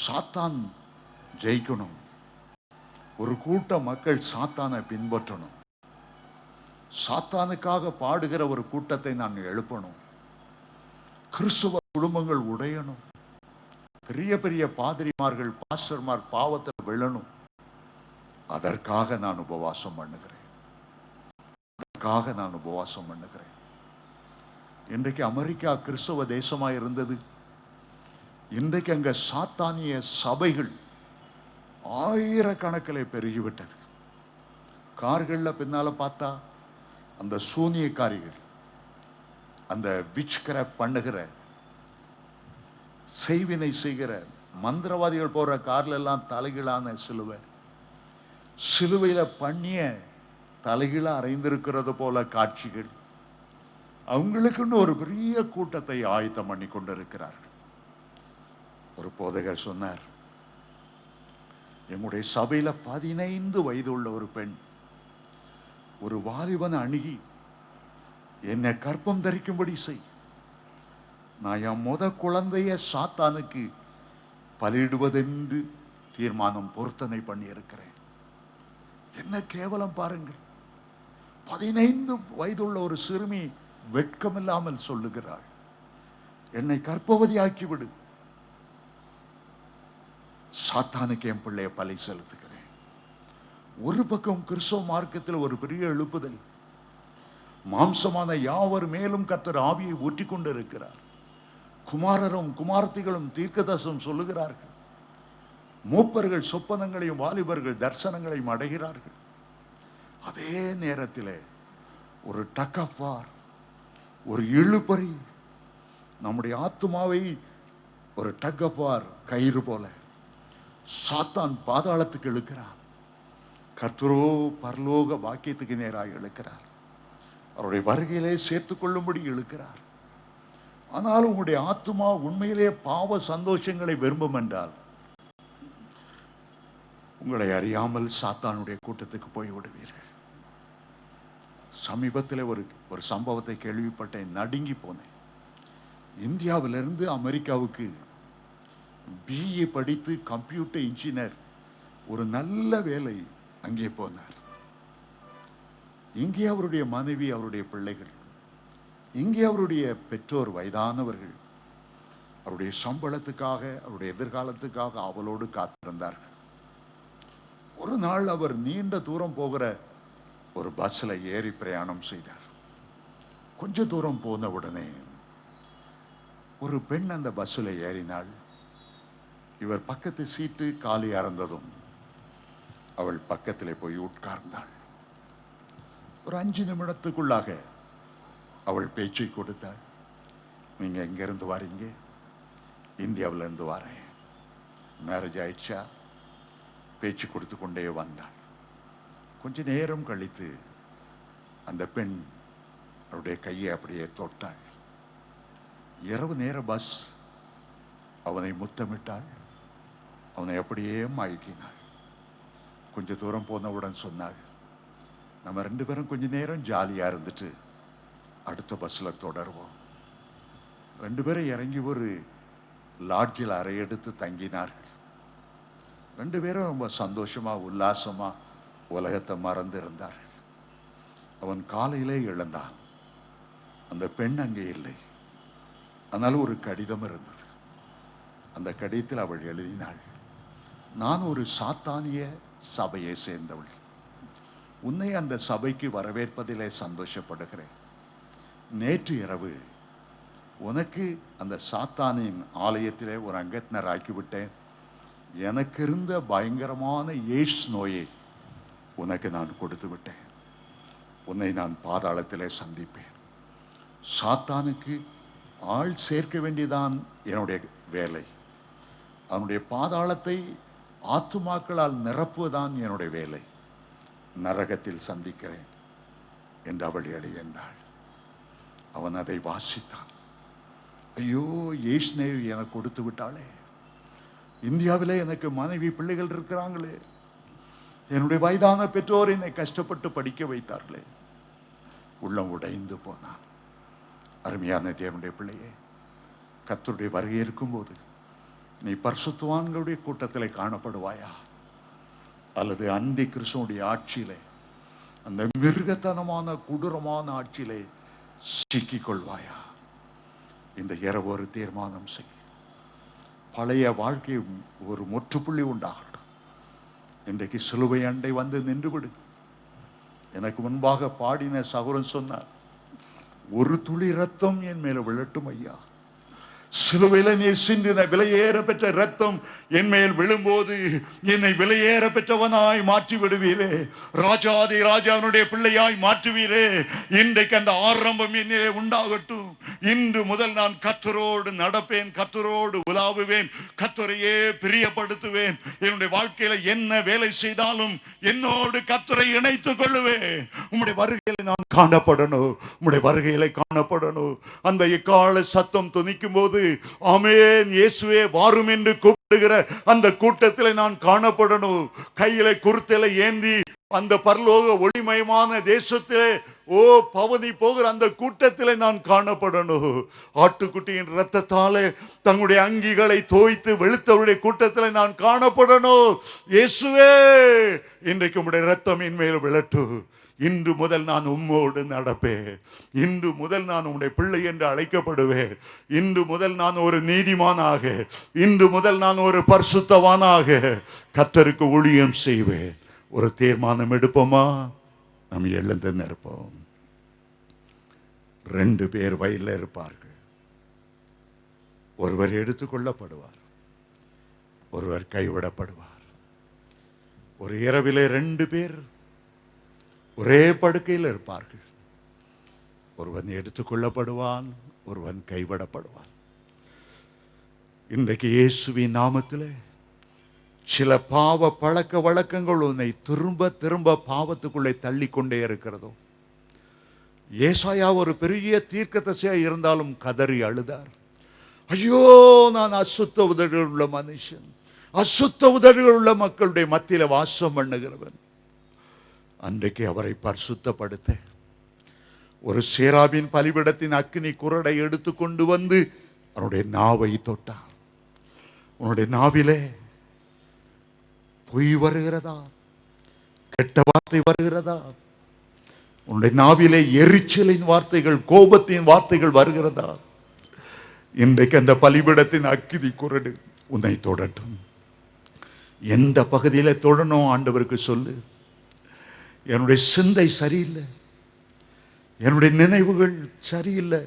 சாத்தான் ஜெயிக்கணும். ஒரு கூட்ட மக்கள் சாத்தானை பின்பற்றணும். சாத்தானுக்காக பாடுகிற ஒரு கூட்டத்தை நான் எழுப்பணும். கிறிஸ்துவ குடும்பங்கள் உடையணும். பெரிய பெரிய பாதிரிமார்கள், பாஸ்டர்மார் பாவத்தில் விழணும். அதற்காக நான் உபவாசம் பண்ணுகிறேன். அதற்காக நான் உபவாசம் பண்ணுகிறேன். இன்றைக்கு அமெரிக்கா கிறிஸ்தவ தேசமாக இருந்தது. இன்றைக்கு அங்க சாத்தானிய சபைகள் ஆயிரக்கணக்கில் பெருகிவிட்டது. கார்களில் பின்னால பார்த்தா அந்த சூனியக்காரிகள், அந்த விச்கிராஃப்ட் பண்ணுகிற, செய்வினை செய்கிற மந்திரவாதிகள் போற கார்ல எல்லாம் தலைகீழான சிலுவை, சிலுவையில பண்ணிய தலைகீழா அறைந்திருக்கிறது போல காட்சிகள். அவங்களுக்குன்னு ஒரு பெரிய கூட்டத்தை ஆயத்தம் பண்ணி கொண்டிருக்கிறார்கள். ஒரு போதகர் சொன்னார், எங்களுடைய சபையில 15 வயது உள்ள ஒரு பெண் ஒரு வாலிபனை அணுகி, என்னை கற்பம் தரிக்கும்படி செய், நான் என் குழந்தைய சாத்தானுக்கு பலியிடுவதென்று தீர்மானம் பொருத்தனை பண்ணி இருக்கிறேன். என்ன கேவலம் பாருங்கள். 15 வயதுள்ள ஒரு சிறுமி வெட்கமில்லாமல் சொல்லுகிறாள், என்னை கற்பவதி ஆக்கிவிடு, சாத்தானுக்கு என் பிள்ளைய பலி செலுத்துகிறேன். ஒரு பக்கம் கிறிஸ்தவ மார்க்கத்தில் ஒரு பெரிய எழுப்புதல். மாம்சமான யாவர் மேலும் கர்த்தர் ஆவியை ஊற்றி கொண்டு இருக்கிறார். குமாரரும் குமார்த்திகளும் தீர்க்கதரிசனம் சொல்லுகிறார்கள். மூப்பர்கள் சொப்பனங்களையும் வாலிபர்கள் தரிசனங்களையும் அடைகிறார்கள். அதே நேரத்தில் ஒரு டக் ஆஃப் வார், ஒரு இழுபறி நம்முடைய ஆத்துமாவை ஒரு டக் ஆஃப் வார் கயிறு போல சாத்தான் பாதாளத்துக்கு இழுக்கிறார். கர்த்தரோ பரலோக வாக்கியத்துக்கு நேராக இழுக்கிறார். அவருடைய வருகையிலே சேர்த்துக் கொள்ளும்படி இழுக்கிறார். ஆனால் உங்களுடைய ஆத்துமா உண்மையிலே பாவ சந்தோஷங்களை விரும்பும் என்றால் உங்களை அறியாமல் சாத்தானுடைய கூட்டத்துக்கு போய் விடுவீர்கள். சமீபத்தில் ஒரு சம்பவத்தை கேள்விப்பட்டேன், நடுங்கி போனேன். இந்தியாவிலிருந்து அமெரிக்காவுக்கு பிஏ படித்து கம்ப்யூட்டர் இன்ஜினியர், ஒரு நல்ல வேலை, அங்கே போனார். இங்கே அவருடைய மனைவி, அவருடைய பிள்ளைகள், இங்கே அவருடைய பெற்றோர் வயதானவர்கள் அவருடைய சம்பளத்துக்காக, அவருடைய எதிர்காலத்துக்காக அவளோடு காத்திருந்தார்கள். ஒரு நாள் அவர் நீண்ட தூரம் போகிற ஒரு பஸ்ல ஏறி பிரயாணம் செய்தார். கொஞ்ச தூரம் போன உடனே ஒரு பெண் அந்த பஸ்ல ஏறினாள். இவர் பக்கத்து சீட்டு காலியா இருந்ததும் அவள் பக்கத்தில் போய் உட்கார்ந்தாள். ஒரு 5 நிமிடத்துக்குள்ளாக அவள் பேச்சை கொடுத்தாள். நீங்க எங்க இருந்து வாரீங்க? இந்தியாவில இருந்து வரேன். மேரேஜ் ஆயிடுச்சா? பேச்சு கொடுத்து கொண்டே வந்தாள். கொஞ்ச நேரம் கழித்து அந்த பெண் அவருடைய கையை அப்படியே தொட்டாள். இரவு நேர பஸ். அவனை முத்தமிட்டாள். அவனை அப்படியே மயக்கினாள். கொஞ்ச தூரம் போனவுடன் சொன்னாள், நம்ம 2 பேரும் கொஞ்ச நேரம் ஜாலியா இருந்துட்டு அடுத்த பஸ்ல தொடருவோம். 2 பேரும் இறங்கி ஒரு லாட்ஜில் அறை எடுத்து தங்கினார்கள். 2 பேரும் ரொம்ப சந்தோஷமா உல்லாசமா உலகத்தை மறந்து இருந்தார்கள். அவன் காலையிலே எழுந்தான். அந்த பெண் அங்கே இல்லை. அதனால ஒரு கடிதம் இருந்தது. அந்த கடிதத்தில் அவள் எழுதினாள், நான் ஒரு சாத்தானிய சபையை சேர்ந்தவள். உன்னை அந்த சபைக்கு வரவேற்பதிலே சந்தோஷப்படுகிறேன். நேற்று இரவு உனக்கு அந்த சாத்தானின் ஆலயத்திலே ஒரு அங்கத்தினர் ஆக்கிவிட்டேன். எனக்கு இருந்த பயங்கரமான எய்ட்ஸ் நோயை உனக்கு நான் கொடுத்து விட்டேன். உன்னை நான் பாதாளத்திலே சந்திப்பேன். சாத்தானுக்கு ஆள் சேர்க்க வேண்டியதான் என்னுடைய வேலை. அவனுடைய பாதாளத்தை ஆத்துமாக்களால் நிரப்புவதான் என்னுடைய வேலை. நரகத்தில் சந்திக்கிறேன் என்று அவள் எழுதினாள். அவன் அதை வாசித்தான். ஐயோ, ஏஷ்னேவ் எனக்கு கொடுத்து விட்டாளே. இந்தியாவிலே எனக்கு மனைவி பிள்ளைகள் இருக்கிறாங்களே. என்னுடைய வயதான பெற்றோர் என்னை கஷ்டப்பட்டு படிக்க வைத்தார்களே. உள்ளம் உடைந்து போனான். அருமையான தேவனுடைய பிள்ளையே, கர்த்தருடைய வருகை இருக்கும்போது நீ பரிசுத்தவான்களுடைய கூட்டத்தில் காணப்படுவாயா, அல்லது அந்தி கிறிஸ்துவுடைய ஆட்சியிலே, அந்த மிருகத்தனமான கொடூரமான ஆட்சியிலே சிக்கிக் கொள்வாயா? இந்த இரவு ஒரு தீர்மானம் செய். பழைய வாழ்க்கை ஒரு முற்றுப்புள்ளி உண்டாகட்டும். இன்றைக்கு சிலுவை அண்டை வந்து நின்று விடு. எனக்கு முன்பாக பாடின சகோதரன் சொன்னார், ஒரு துளி ரத்தம் என் மேல விழட்டும் ஐயா. சிலுவையில நீர் சிந்தின விலையேற பெற்ற ரத்தம் என் மேல் விழும்போது என்னை விலையேற பெற்றவனாய் மாற்றி விடுவீரே. ராஜாதி ராஜாவுடைய பிள்ளையாய் மாற்றுவீரே. இன்றைக்கு அந்த ஆரம்பம் என்னிலே உண்டாகட்டும். இன்று முதல் நான் கர்த்தரோடு நடப்பேன், கர்த்தரோடு உலாவுவேன், கர்த்தரையே பிரியப்படுத்துவேன். என்னுடைய வாழ்க்கையில என்ன வேலை செய்தாலும் என்னோடு கர்த்தரை இணைத்துக் கொள்ளுவேன். உம்முடைய வருகையில நான் காணப்படணும். உம்முடைய வருகையில காணப்படணும். அந்த எக்கால சத்தம் துணிக்கும் போது ஆமென் இயேசுவே வாரும் என்று கூப்பிடுகிற அந்த கூட்டத்திலே நான் காணப்படணும். கையில குருத்தலை ஏந்தி அந்த பரலோக ஒளிமயமான தேசத்திலே பவனி போகிற அந்த கூட்டத்திலே நான் காணப்படணும். ஆட்டுக்குட்டியின் இரத்தத்தாலே தங்களுடைய அங்கிகளை தோய்த்து வெளுத்தவருடைய கூட்டத்திலே நான் காணப்படணும். இயேசுவே, இன்றைக்கு உம்முடைய இரத்தம் என் மேல் விழட்டும். இன்று முதல் நான் உம்மோடு நடப்பேன். இன்று முதல் நான் உம்முடைய பிள்ளை என்று அழைக்கப்படுவேன். இன்று முதல் நான் ஒரு நீதிமானாக, இன்று முதல் நான் ஒரு பரிசுத்தவானாக கர்த்தருக்கு ஊழியம் செய்வேன். ஒரு தீர்மானம் எடுப்போமா? நாம் எழுந்து நிற்போம். 2 பேர் வயலில் இருப்பார்கள். ஒருவர் எடுத்துக்கொள்ளப்படுவார், ஒருவர் கைவிடப்படுவார். ஒரு இரவிலே 2 பேர் ஒரே படுக்கையில் இருப்பார்கள். ஒருவன் எடுத்துக்கொள்ளப்படுவான், ஒருவன் கைவிடப்படுவான். இன்றைக்கு இயேசுவின் நாமத்திலே சில பாவ பழக்க வழக்கங்கள் உன்னை திரும்ப திரும்ப பாவத்துக்குள்ளே தள்ளி கொண்டே இருக்கிறதோ. ஏசாயா ஒரு பெரிய தீர்க்கதரிசியா இருந்தாலும் கதறி அழுதார். ஐயோ, நான் அசுத்த உதடுகள் உள்ள மனுஷன், அசுத்த உதடுகள் உள்ள மக்களுடைய மத்தியில வாசம் பண்ணுகிறவன். அன்றைக்கு அவரை பரிசுத்தப்படுத்த ஒரு சேராபின் பலிபீடத்தின் அக்கினி குரடை எடுத்து கொண்டு வந்து அவனுடைய நாவை தொட்டார். உன்னுடைய நாவிலே பொய் வருகிறதா, கெட்ட வார்த்தை வருகிறதா? உன்னுடைய நாவிலே எரிச்சலின் வார்த்தைகள், கோபத்தின் வார்த்தைகள் வருகிறதா? இன்றைக்கு அந்த பலிபீடத்தின் அக்கினி குரடு உன்னை தொடட்டும். எந்த பகுதியில தொடணும் ஆண்டவருக்கு சொல்லு. என்னுடைய சிந்தை சரியில்லை, என்னுடைய நினைவுகள் சரியில்லை,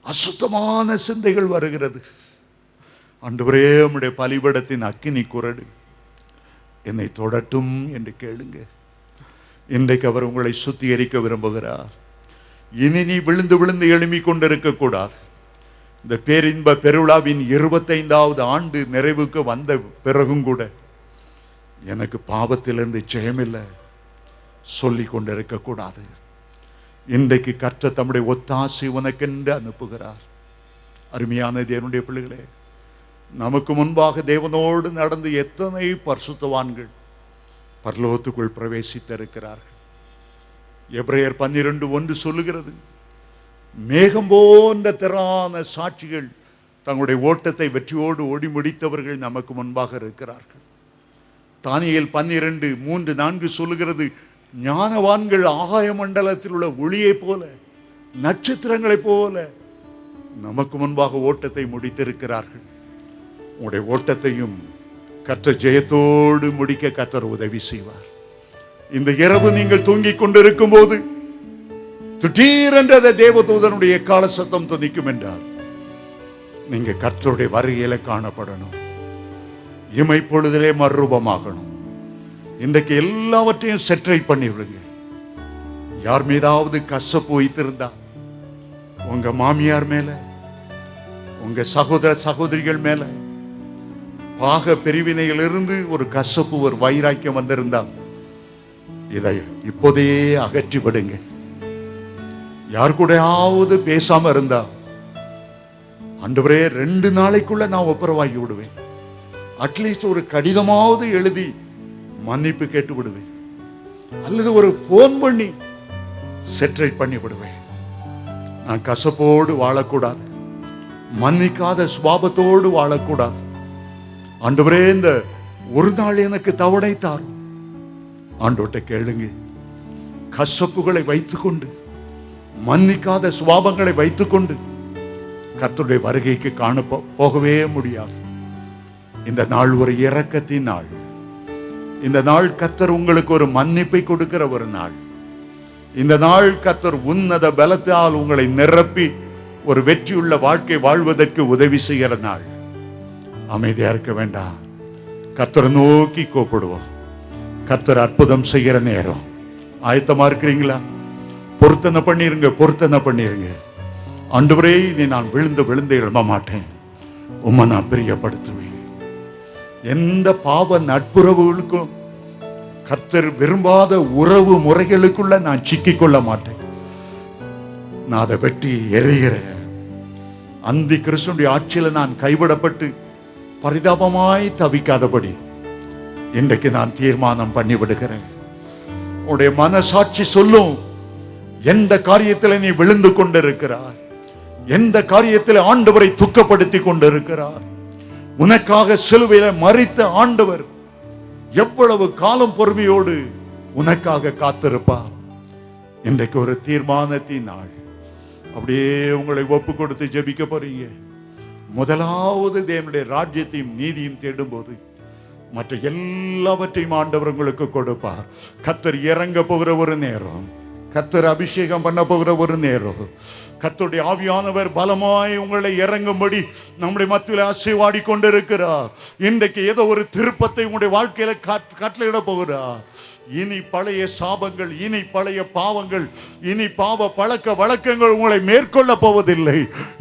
அசுத்தமான சிந்தைகள் வருகிறது. ஆண்டவரே, உம்முடைய பலிபீடத்தின் அக்கினி குரடு என்னை தொடட்டும் என்று கேளுங்க. இன்றைக்கு அவர் உங்களை சுத்திகரிக்க விரும்புகிறார். இனி நீ விழுந்து விழுந்து எழும்பிக் கொண்டிருக்க கூடாது. இந்த பேரின்ப பெருவிழாவின் 25வது ஆண்டு நிறைவுக்கு வந்த பிறகும் கூட எனக்கு பாவத்திலிருந்து ஜெயமில்லை சொல்லிக் கொண்டிருக்க கூடாது. இன்றைக்கு கர்த்தர் தம்முடைய ஒத்தாசை உனக்கென்று அனுப்புகிறார். அருமையான தேவனுடைய பிள்ளைகளே, நமக்கு முன்பாக தேவனோடு நடந்து எத்தனை பரிசுத்தவான்கள் பரலோகத்துக்குள் பிரவேசித்திருக்கிறார்கள். எபிரேயர் 12:1 சொல்லுகிறது, மேகம் போன்ற திரளான சாட்சிகள் தங்களுடைய ஓட்டத்தை வெற்றியோடு ஓடி முடித்தவர்கள் நமக்கு முன்பாக இருக்கிறார்கள். தானியேல் 12:3-4 சொல்லுகிறது, ஞானவான்கள் ஆகாய மண்டலத்தில் உள்ள ஒளியை போல, நட்சத்திரங்களைப் போல நமக்கு முன்பாக ஓட்டத்தை முடித்திருக்கிறார்கள். உங்களுடைய ஓட்டத்தையும் கர்த்தர் ஜெயத்தோடு முடிக்க கர்த்தர் உதவி செய்வார். இந்த இரவு நீங்கள் தூங்கிக் கொண்டிருக்கும் போது திடீரென்ற தேவதூதனுடைய எக்கால சத்தம் துதிக்கும் என்றால் நீங்க கர்த்தருடைய வருகையில காணப்படணும். இமை பொழுதிலே மறுரூபமாகணும். இன்றைக்கு எல்லாவற்றையும் செட்ரைட் பண்ணி விடுங்க. யார் மீதாவது கசப்பு வைத்திருந்தா, உங்க மாமியார் மேல, உங்க சகோதர சகோதரிகள் மேல பாக பிரிவினையிலிருந்து ஒரு கசப்பு, ஒரு வைராக்கியம் வந்திருந்தா இதை இப்போதே அகற்றி விடுங்க. யார் கூடயாவது பேசாம இருந்தா, ஆண்டவரே 2 நாளைக்குள்ள நான் ஒப்புரவாகி விடுவேன், அட்லீஸ்ட் ஒரு கடிதமாவது எழுதி மன்னிப்பு கேட்டு விடுவேன், அல்லது ஒரு போன் பண்ணி செட்ரைட் பண்ணி விடுவேன். நான் கசப்போடு வாழக்கூடாது, மன்னிக்காத சுபாவத்தோடு வாழக்கூடாது. ஆண்டவரே இந்த ஒரு நாள் எனக்கு தவணை தாரும். ஆண்டவர்கிட்ட கேளுங்க. கசப்புகளை வைத்துக்கொண்டு, மன்னிக்காத சுபாவங்களை வைத்துக்கொண்டு கர்த்தருடைய வருகைக்கு காண போகவே முடியாது. இந்த நாள் ஒரு இரக்கத்தின் நாள். இந்த நாள் கர்த்தர் உங்களுக்கு ஒரு மன்னிப்பை கொடுக்கிற ஒரு நாள். இந்த நாள் கர்த்தர் உன்னத பலத்தால் உங்களை நிரப்பி ஒரு வெற்றியுள்ள வாழ்க்கை வாழ்வதற்கு உதவி செய்கிற நாள். அமைதியா இருக்க வேண்டாம். கர்த்தரை நோக்கி கூப்பிடுவோம். கர்த்தர் அற்புதம் செய்கிற நேரம். ஆயத்தமா இருக்கிறீங்களா? பொருத்தனை பண்ணிருங்க. ஆண்டவரே, இனி நான் விழுந்து எழும்ப மாட்டேன். உம்மை நான் பிரியப்படுத்துவேன். எந்த பாவ நட்புறவுகளுக்கும், கர்த்தர் விரும்பாத உறவு முறைகளுக்குள்ள நான் சிக்கிக் கொள்ள மாட்டேன். நான் அதை வெட்டி எறிகிறேன். அந்தி கிறிஸ்துடைய ஆட்சியில நான் கைவிடப்பட்டு பரிதாபமாய் தவிக்காதபடி இன்றைக்கு நான் தீர்மானம் பண்ணி விடுகிறேன். உன்னுடைய மனசாட்சி சொல்லும், எந்த காரியத்தில் நீ விழுந்து கொண்டிருக்கிறார், எந்த காரியத்தில் ஆண்டவரை துக்கப்படுத்தி கொண்டிருக்கிறார். உனக்காக சிலுவையில மரித்த ஆண்டவர் எவ்வளவு காலம் பொறுமையோடு உனக்காக காத்திருப்பார். இன்றைக்கு ஒரு தீர்மானத்தின் நாள். அப்படியே உங்களை ஒப்பு கொடுத்து ஜெபிக்க போறீங்க. முதலாவது தேவனுடைய ராஜ்யத்தையும் நீதியும் தேடும் போது மற்ற எல்லாவற்றையும் ஆண்டவர் உங்களுக்கு கொடுப்பார். கர்த்தர் இறங்க போகிற ஒரு நேரம், கர்த்தர் அபிஷேகம் பண்ண போகிற ஒரு நேரம், கர்த்தருடைய ஆவியானவர் பலமாய் உங்களை இறங்கும்படி நம்முடைய மத்தியில் அசைவாடி கொண்டிருக்கிறார். இன்றைக்கு ஏதோ ஒரு திருப்பத்தை உங்களுடைய வாழ்க்கையில கட்டளையிட போகிறார். இனி பழைய சாபங்கள், இனி பழைய பாவங்கள், இனி பாவ பழக்க வழக்கங்கள் உங்களை மேற்கொள்ள போவதில்லை.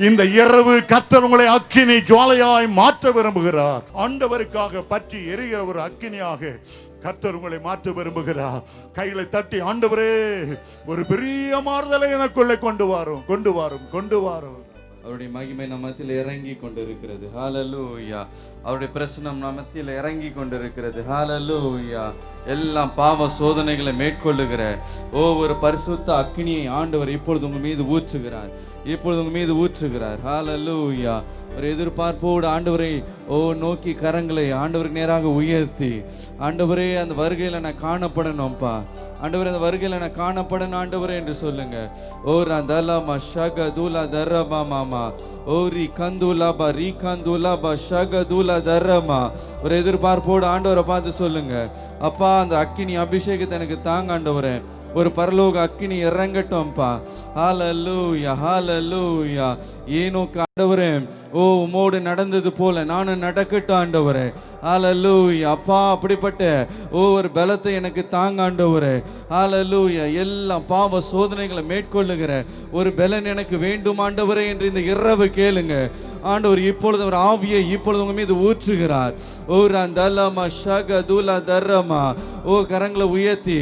இந்த இரவு கர்த்தர் உங்களை அக்கினி ஜுவாலையாய் மாற்ற விரும்புகிறார். ஆண்டவருக்காக பற்றி எரிகிற ஒரு அக்கினியாக கர்த்தர் உங்களை மாற்ற விரும்புகிறார். கைகளை தட்டி, ஆண்டவரே, ஒரு பெரிய மாறுதலை எனக்குள்ளே கொண்டு வாரும். அவருடைய மகிமை நம்ம மத்தியில் இறங்கி கொண்டிருக்கிறது. ஹல்லேலூயா. அவருடைய பிரசன்னம் நம்ம மத்தியில் இறங்கி கொண்டிருக்கிறது. ஹல்லேலூயா. எல்லாம் பாவ சோதனைகளை மேற்கொள்ளுகிற ஒவ்வொரு பரிசுத்த அக்கினியை ஆண்டவர் இப்பொழுது உங்க மீது ஊற்றுகிறார். ஹல்லேலூயா. ஒரு எதிர்பார்ப்போடு ஆண்டவரை நோக்கி கரங்களை ஆண்டவருக்கு நேராக உயர்த்தி, ஆண்டவரே, அந்த வருகையில நான் காணப்படணும்ப்பா, ஆண்டவரே, அந்த வருகையில நான் காணப்படணும் ஆண்டவரே என்று சொல்லுங்க. ஓ ரந்தலமா ஷகதுலா தரமா மாமா ஓரி கந்துலாபா ரீ கந்துலாபா ஷகதுலா தரமா. ஒரு எதிர்பார்ப்போடு ஆண்டவரை பார்த்து சொல்லுங்க, அப்பா, அந்த அக்கினி அபிஷேகத்தை எனக்கு தாங்க ஆண்டவரே. ஒரு பரலோக அக்கினி இறங்கட்டும்ப்பா. ஹல்லேலூயா. ஏனோக்கு ஆண்டவரே, உம்மோடு நடந்தது போல நானும் நடக்கட்டும் ஆண்டவரே. ஹல்லேலூயா. அப்பா, அப்படிப்பட்ட ஒரு பலத்தை எனக்கு தாங்க ஆண்டவரே. ஹல்லேலூயா. எல்லாம் பாவ சோதனைகளை மேற்கொள்ளுகிற ஒரு பலன் எனக்கு வேண்டும் ஆண்டவரே என்று இந்த இரவு கேளுங்க. ஆண்டவர் இப்பொழுது அவர் ஆவியை இப்பொழுது உங்க மீது ஊற்றுகிறார். கரங்களை உயர்த்தி,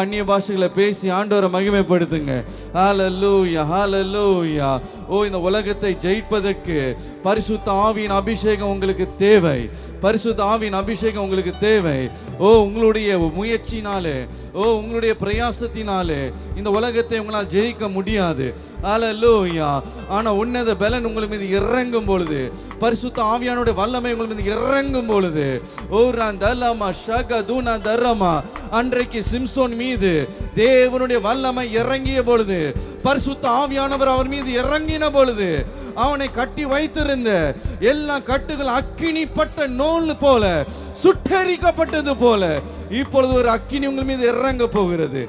அந்நிய பாஷைகள் வார்த்தைகளை பேசி ஆண்டவரை மகிமைப்படுத்துங்க. ஹல்லேலூயா, ஹல்லேலூயா. ஓ, இந்த உலகத்தை ஜெயிப்பதற்கு பரிசுத்த ஆவியின் அபிஷேகம் உங்களுக்கு தேவை. பரிசுத்த ஆவியின் அபிஷேகம் உங்களுக்கு தேவை. ஓ, உங்களுடைய முயற்சினாலே, ஓ, உங்களுடைய பிரயாசத்தினாலே இந்த உலகத்தை உங்களால் ஜெயிக்க முடியாது. ஹல்லேலூயா. ஆனா உன்னத பலன் உங்கள் மீது இறங்கும் பொழுது, பரிசுத்த ஆவியானுடைய வல்லமை உங்கள் மீது இறங்கும் பொழுது, ஓராந்தலமா ஷகதுனா தரமா, அன்றைக்கு சிம்சோன் மீது தேவனுடைய வல்லமை இறங்கிய பொழுது, பரிசுத்த ஆவியானவர் அவர் மீது இறங்கின பொழுது, அவனை கட்டி வைத்திருந்த எல்லா கட்டுகள் அக்கினிப்பட்ட நூல் போல சுட்டெரிக்கப்பட்டது போல இப்பொழுது ஒரு அக்கினி உங்கள் மீது இறங்க போகிறது.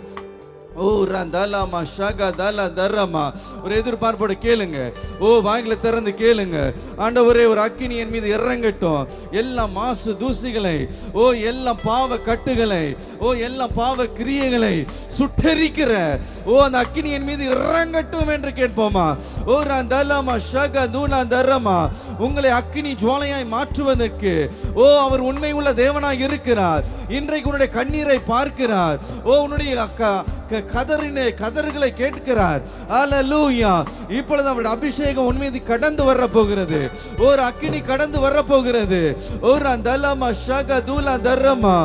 ஓ ரந்தலமா ஷகதல தரமா. ஒரு எதிர்பார்ப்போட கேளுங்க. ஓ, வாய்களை திறந்து கேளுங்க. ஆண்டவரே, ஒரு அக்கினி என் மீது இறங்கட்டும். எல்லா மாசு தூசிகளை, ஓ, எல்லா பாவ கட்டுகளை, ஓ, எல்லா பாவ கிரியைகளை சுட்டெரிக்கிற ஓ அந்த அக்கினி என் மீது இறங்கட்டும் என்று கேட்போமா? ஓ ரந்தலமா ஷகதுனா தரமா. உங்களை அக்கினி ஜுவாலையாய் மாற்றுவதற்கு ஓ அவர் உண்மை உள்ள தேவனாய் இருக்கிறார். இன்றைக்கு உன்னுடைய கண்ணீரை பார்க்கிறார். ஓ, உன்னுடைய கதறுகளை கேட்கிறார். ஹல்லேலூயா. இப்பொழுது அவருடைய அபிஷேகம் உன் மீது கடந்து வர போகிறது. ஒரு அக்கினி கடந்து வர போகிறது. ஒரு அந்தலமா ஷகதுலா தரமா.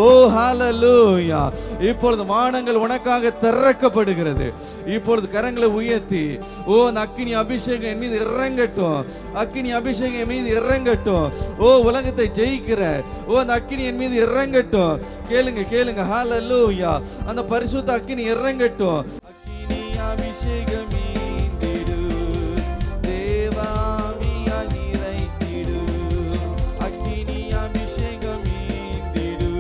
ஓ ஹல்லேலூயா. இப்பொழுது வானங்கள் உனக்காக திறக்கப்படுகிறது. இப்பொழுது கரங்களை உயர்த்தி, ஓ, அந்த அக்கினி அபிஷேகம் என் மீது இறங்கட்டும். அக்கினி அபிஷேகம் என் மீது இறங்கட்டும். ஓ, உலகத்தை ஜெயிக்கிற ஓ அந்த அக்கினி என் மீது இறங்கட்டும். கேளுங்க, கேளுங்க. ஹல்லேலூயா. அந்த பரிசுத்த அக்கினி இறங்கட்டும். அக்கினி அபிஷேகம் மீந்திடு, தேவாவியால் நிறைந்திடு. அக்கினி அபிஷேகம் மீந்திடு,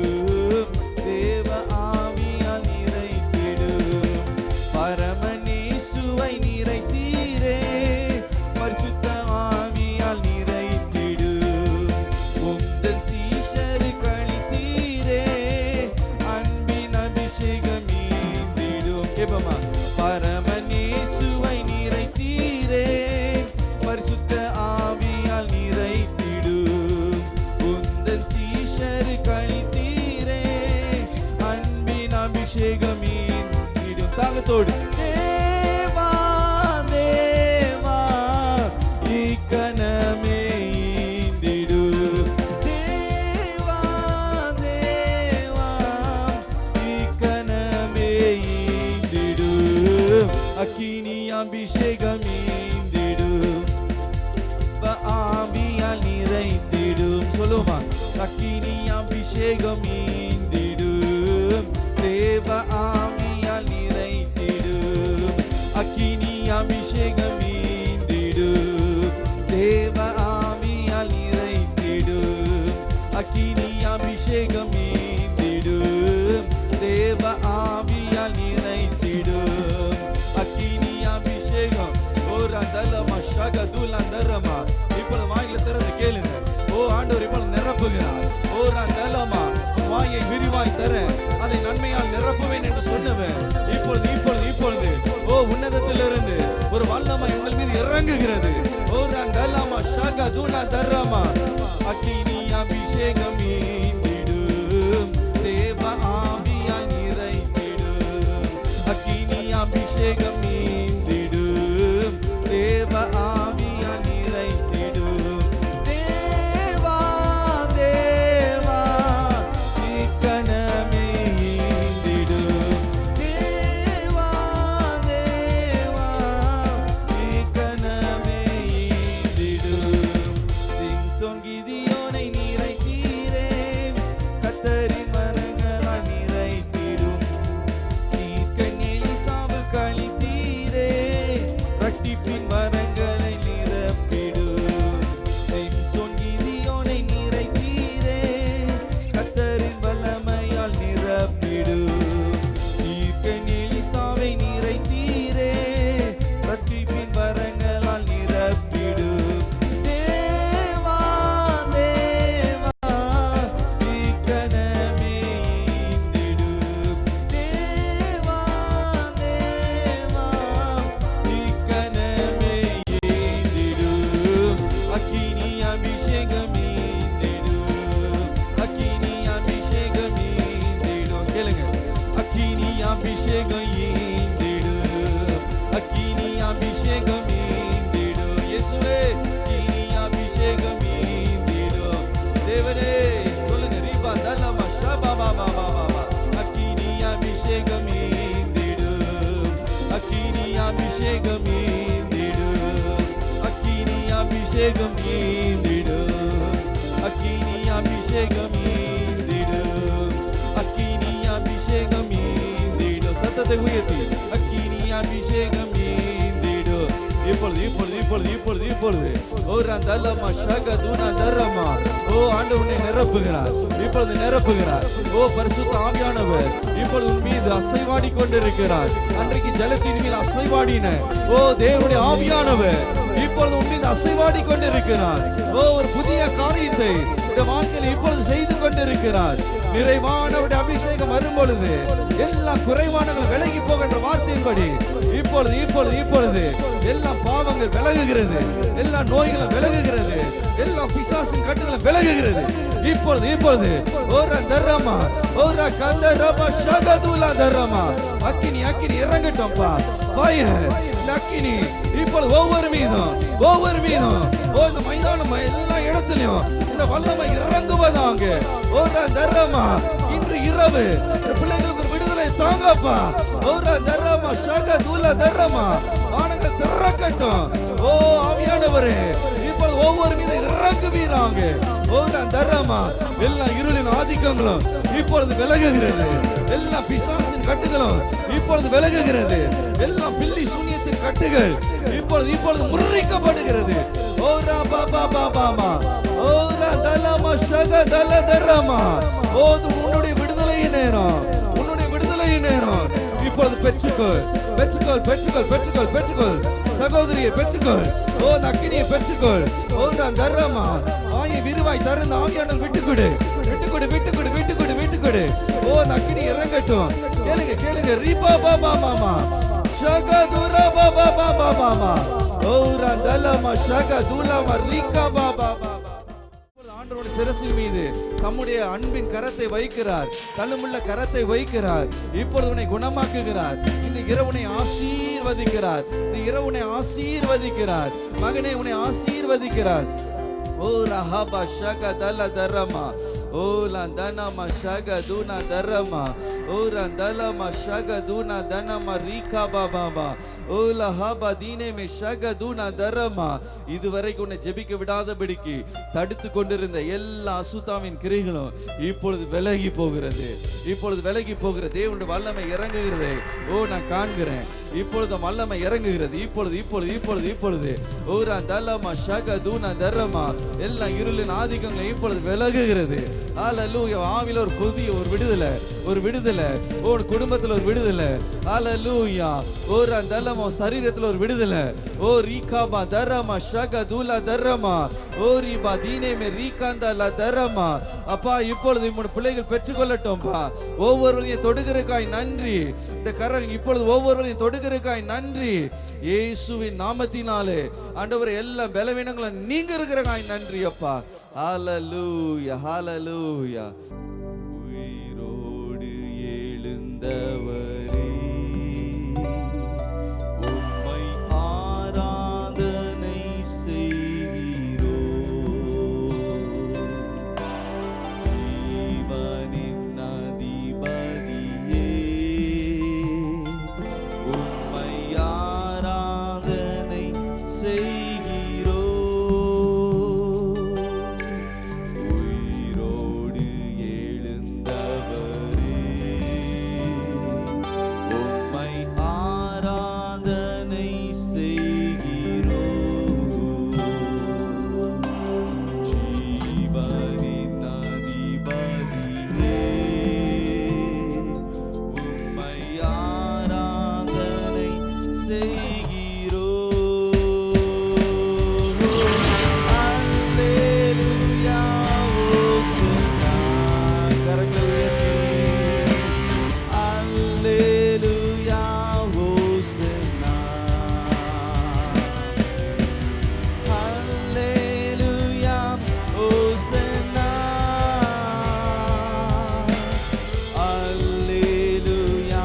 தேவ ஆவியால் நிறைந்திடு. பரமநேசுவை நிறைத்தீரே, பரிசுத்த ஆவியால் நிறைந்திடு. உங்கள் சீஷரு கழித்தீரே, அன்பின் அபிஷேகம் மீந்திடும். கேப்பமா? பரமநேசுவை நிறைத்தீரே, பரிசுத்த ஆவியால் நிறைத்திடு. உங்கள் சீஷரு கழித்தீரே, அன்பின் அபிஷேகம் மீந்திடும். தாகத்தோடு தேவா தேவா இக்கணமே ஈந்திடு. தேவா தேவா இக்கணமே ஈந்திடு. அக்கினி அபிஷேகம் ஈந்திடு, ஆவியால் நிறைத்திடும். சொல்லுமா? அக்கினி அபிஷேகம் ஈந்திடும், தேவ ஆவியால் நிறைத்திடும். அக்கினி அபிஷேகம் ஈந்திடும், தேவ ஆவியால் நிறைத்திடும். அக்கினி அபிஷேகம் ஈந்திடும், தேவ ஆவியால் நிறைத்திடும். அக்கினி அபிஷேகம் ஒரு அந்தலமா ஷகதுலா தரமா. இப்பொழுது வாயில திறந்து கேளுங்க. ஓ, ஆண்டவர் இப்பொழுது நிரப்புகிறார். ஓ ரந்தலமா, வாயை விரிவாய் தர அதை நன்மையால் நிரப்புவேன் என்று சொன்னவன் இப்பொழுது இப்பொழுது இப்பொழுது ஓ உன்னதத்திலிருந்து ஒரு வல்லமை உங்கள் மீது இறங்குகிறது. ஓ ரந்தலமா ஷகதுலா தரமா. அக்கினி அபிஷேகம் ஈந்திடும், தேவ ஆவியால் நிறைத்திடும். அக்கினி அபிஷேகம் ஈந்திடும், தேவ ஆவியால் நிறைத்திடும். தேவா தேவா இக்கணமே ஈந்திடும். தேவா தேவா இக்கணமே ஈந்திடும். சிம்சோன் கிதியோனை நிறைத்தீரே, அபிஷேகம் ஈந்திடும், அக்கினி அபிஷேகம் ஈந்திடும். இயேசுவே அக்கினி அபிஷேகம் ஈந்திடும். தேவனே சொல்லுங்க, ரீபா தலமா ஷபா பாபா பாபா, அக்கினி அபிஷேகம் ஈந்திடும், அக்கினி அபிஷேகம் ஈந்திடும், அக்கினி அபிஷேகம் ஈந்திடும், அக்கினி அபிஷேகம் ஈந்திடும், அக்கினி அபிஷேகம் ஈந்திடும். சத்தத்தை உயர்த்தி அக்கினி அபிஷேகம் ஈந்திடும். இப்பொழுது இப்பொழுது இப்பொழுது இப்பொழுது இப்பொழுது ஒரு தலமா ஷகதுனா தரமா. ஓ ஆண்டவனை நிரப்புகிறார், இப்பொழுது நிரப்புகிறார். ஓ பரிசுத்த ஆவியானவர் இப்பொழுது உன் மீது அசைவாடி கொண்டிருக்கிறார். அன்றைக்கு ஜலத்தின் மீது அசைவாடின ஓ தேவனுடைய ஆவியானவர் இப்பொழுது உன் மீது அசைவாடி கொண்டிருக்கிறார். ஓ ஒரு புதிய காரியத்தை இந்த வாழ்க்கையில் இப்பொழுது செய்து கொண்டிருக்கிறார். நிறைவானவருடைய அபிஷேகம் வரும் பொழுது எல்லா குறைவானங்கள் விலகி போகின்ற வார்த்தையின்படி இப்பொழுது இப்பொழுது இப்பொழுது எல்லா பாவங்கள் விலகுகிறது, எல்லா நோய்களும் விலகுகிறது, எல்லா பிசாசின் கட்டுகளும் விலகுகிறது. இப்பொழுது இப்பொழுது ஒரு தர்ரமா ஒரு கந்தரமா ஷகதுலா தர்ரமா. அக்கினி அக்கினி இறங்கட்டும்பா. ஃபயர் அக்கினி இப்பொழுது ஒவ்வொரு மீதும் இந்த மைதானம் எல்லா இடத்துலயும் இந்த வல்லமை இறங்குவதாங்க. ஒரு தர்ரமா இன்று இரவு பிள்ளைகளுக்கு ஒரு விடுதலை தாங்கப்பா. ஒரு தர்ரமா ஷகதுலா தர்ரமா. ஆனங்கள் திறக்கட்டும். ஓ ஆவியானவரே இப்பொழுது ஒவ்வொரு மீது இறங்குவீராங்க. ஒரு தர்ரமா எல்லா இருளின் ஆதிக்கங்களும் இப்பொழுது விலகுகிறது, எல்லா பிசாசின் கட்டுகளும் இப்பொழுது விலகுகிறது, எல்லா பில்லி சூனியத்தின் கட்டுகள் இப்பொழுது இப்பொழுது முறிக்கப்படுகிறது. ஓரா பாபா பாபாமா ஓரா தலமா ஷகதல தர்ரமா. ஓ உன்னுடைய விடுதலை நேரம், உன்னுடைய விடுதலை நேரம் இப்பொழுது பெற்றுக்கொள் பெற்றுக்கொள் பெற்றுக்கொள் பெற்றுக்கொள் பெற்றுக்கொள். சகோதரியை பெற்றுக்கொள். ஓ அக்கினியை பெற்றுக்கொள். ஓ தர்ரமா வாயை விரிவாய் தரந்த ஆவியானவர் விட்டுக்கொடு விட்டுக்கொடு விட்டுக்கொடு விட்டுக்கொடு விட்டுக்கொடு. ஓ அக்கினி இறங்கட்டும். கேளுங்க கேளுங்க. ரீபா பாபா மாமா ஷகதுரா பாபா பாபா மாமா ஓரா தலமா ஷகதுலமா ரீகா பாபா பாபா. ஆண்டவருடைய சிரசின் மீது தம்முடைய அன்பின் கரத்தை வைக்கிறார், தள்ளுமுள்ள கரத்தை வைக்கிறார். இப்பொழுது உன்னை குணமாக்குகிறார். இந்த இரவுனை ஆசீர்வதிக்கிறார், இந்த இரவுனை ஆசீர்வதிக்கிறார். மகனே உன்னை ஆசீர்வதிக்கிறார். ஓ ரஹபா ஷகதல தரமா ஓ லந்தனமா ஷகதுனா தரமா ஓ ரந்தலமா ஷகதுனா தனமா ரீகா பாபா ஓ லஹபா தீனேமே ஷகதுனா தரமா. இதுவரைக்கும் உன்னை ஜெபிக்க விடாதபடிக்கு தடுத்து கொண்டிருந்த எல்லா அசுத்தாவின் கிரைகளும் இப்பொழுது விலகி போகிறது, இப்பொழுது விலகி போகிறது. தேவனுடைய வல்லமை இறங்குகிறது. ஓ நான் காண்கிறேன், இப்பொழுது வல்லமை இறங்குகிறது. இப்பொழுது இப்பொழுது இப்பொழுது இப்பொழுது ஓ ரந்தலமா ஷகதுனா தரமா எல்லா இருளின் ஆதிக்கங்களும் இப்பொழுது விலகுகிறது. ஹல்லேலூயா. ஆவில ஒரு புதிய ஒரு விடுதலை, ஒரு விடுதலை. ஒரு குடும்பத்தில் ஒரு விடுதலை. ஹல்லேலூயா. ஒரு தலமா சரீரத்தில் ஒரு விடுதலை. ஓ ரீகாபா தரமா ஷகதுலா தரமா ஓ ரீபா தீனேமே ரீகாந்தலா தரமா. அப்பா இப்பொழுது உம்முடைய பிள்ளைகள் பெற்றுக்கொள்ளட்டும்பா. ஒவ்வொருவரையும் தொடுகிறக்காய் நன்றி. இந்த கரம் இப்பொழுது ஒவ்வொருவரையும் தொடுகிறக்காய் நன்றி. இயேசுவின் நாமத்தினாலே ஆண்டவரே எல்லா பலவீனங்களும் நீங்க இருக்கிறக்காய் நன்றி அப்பா. ஹல்லேலூயா ஹல்லேலூயா. உயிரோடு எழுந்தவரே உம்மை ஆராதனை செய்கிறோ. ஜீவனின் அதிபதியே உம்மை ஆராதனை செய்கிறோ. உயிரோடு எழுந்தவரே உம்மை ஆராதனை செய்கிறோ. ஜீவனின் அதிபதியே உம்மை ஆராதனை செய்கிறோ. அல்லேலூயா ஓசன்னா. கரங்களை உயர்த்தி அல்லேலூயா ஓசன்னா. அல்லேலூயா ஓசன்னா. அல்லேலூயா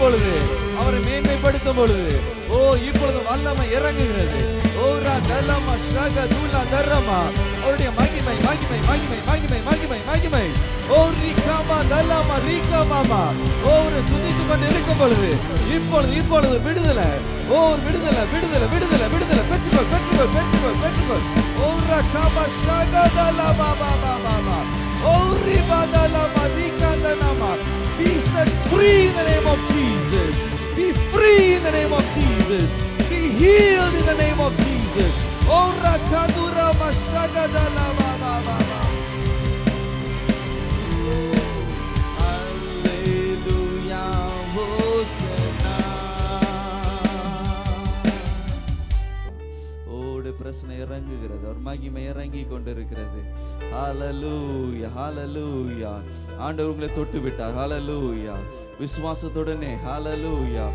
பொழுது, அவரை மேன்மைப்படுத்தும் பொழுது, ஓ இப்பொழுது வல்லமை இறங்குகிறது. ஓரா தலமா ஷக துலா தரமா, அவருடைய மகிமை மகிமை மகிமை மகிமை மகிமை மகிமை. ஓ ரிகாமா தலமா ரிகாமாமா, ஒரு துதித்து கொண்டு இருக்கும் பொழுது இப்பொழுது இப்பொழுது விடுதலை, ஓ விடுதலை விடுதலை விடுதலை விடுதலை பெற்றுக்கொள் பெற்றுக்கொள் பெற்றுக்கொள் பெற்றுக்கொள். ஓரா காபா ஷக தலமா பாபா பாபா, ஓ ரிபா தலமா ரிகாந்தனமா. Be set free in the name of Jesus. Be free in the name of Jesus. Be healed in the name of Jesus. Oh rakadura mashagadala ba ba ba ba. Hallelujah, Hosanna. ஓடு பிரச்சனை இறங்குகிறது, ஒரு மகிமை இறங்கி கொண்டிருக்கிறது. ஹalleluya ஹalleluya. ஆண்டவர் உங்களை தொட்டு விட்டார். ஹalleluya. விசுவாசத்துடனே ஹalleluya.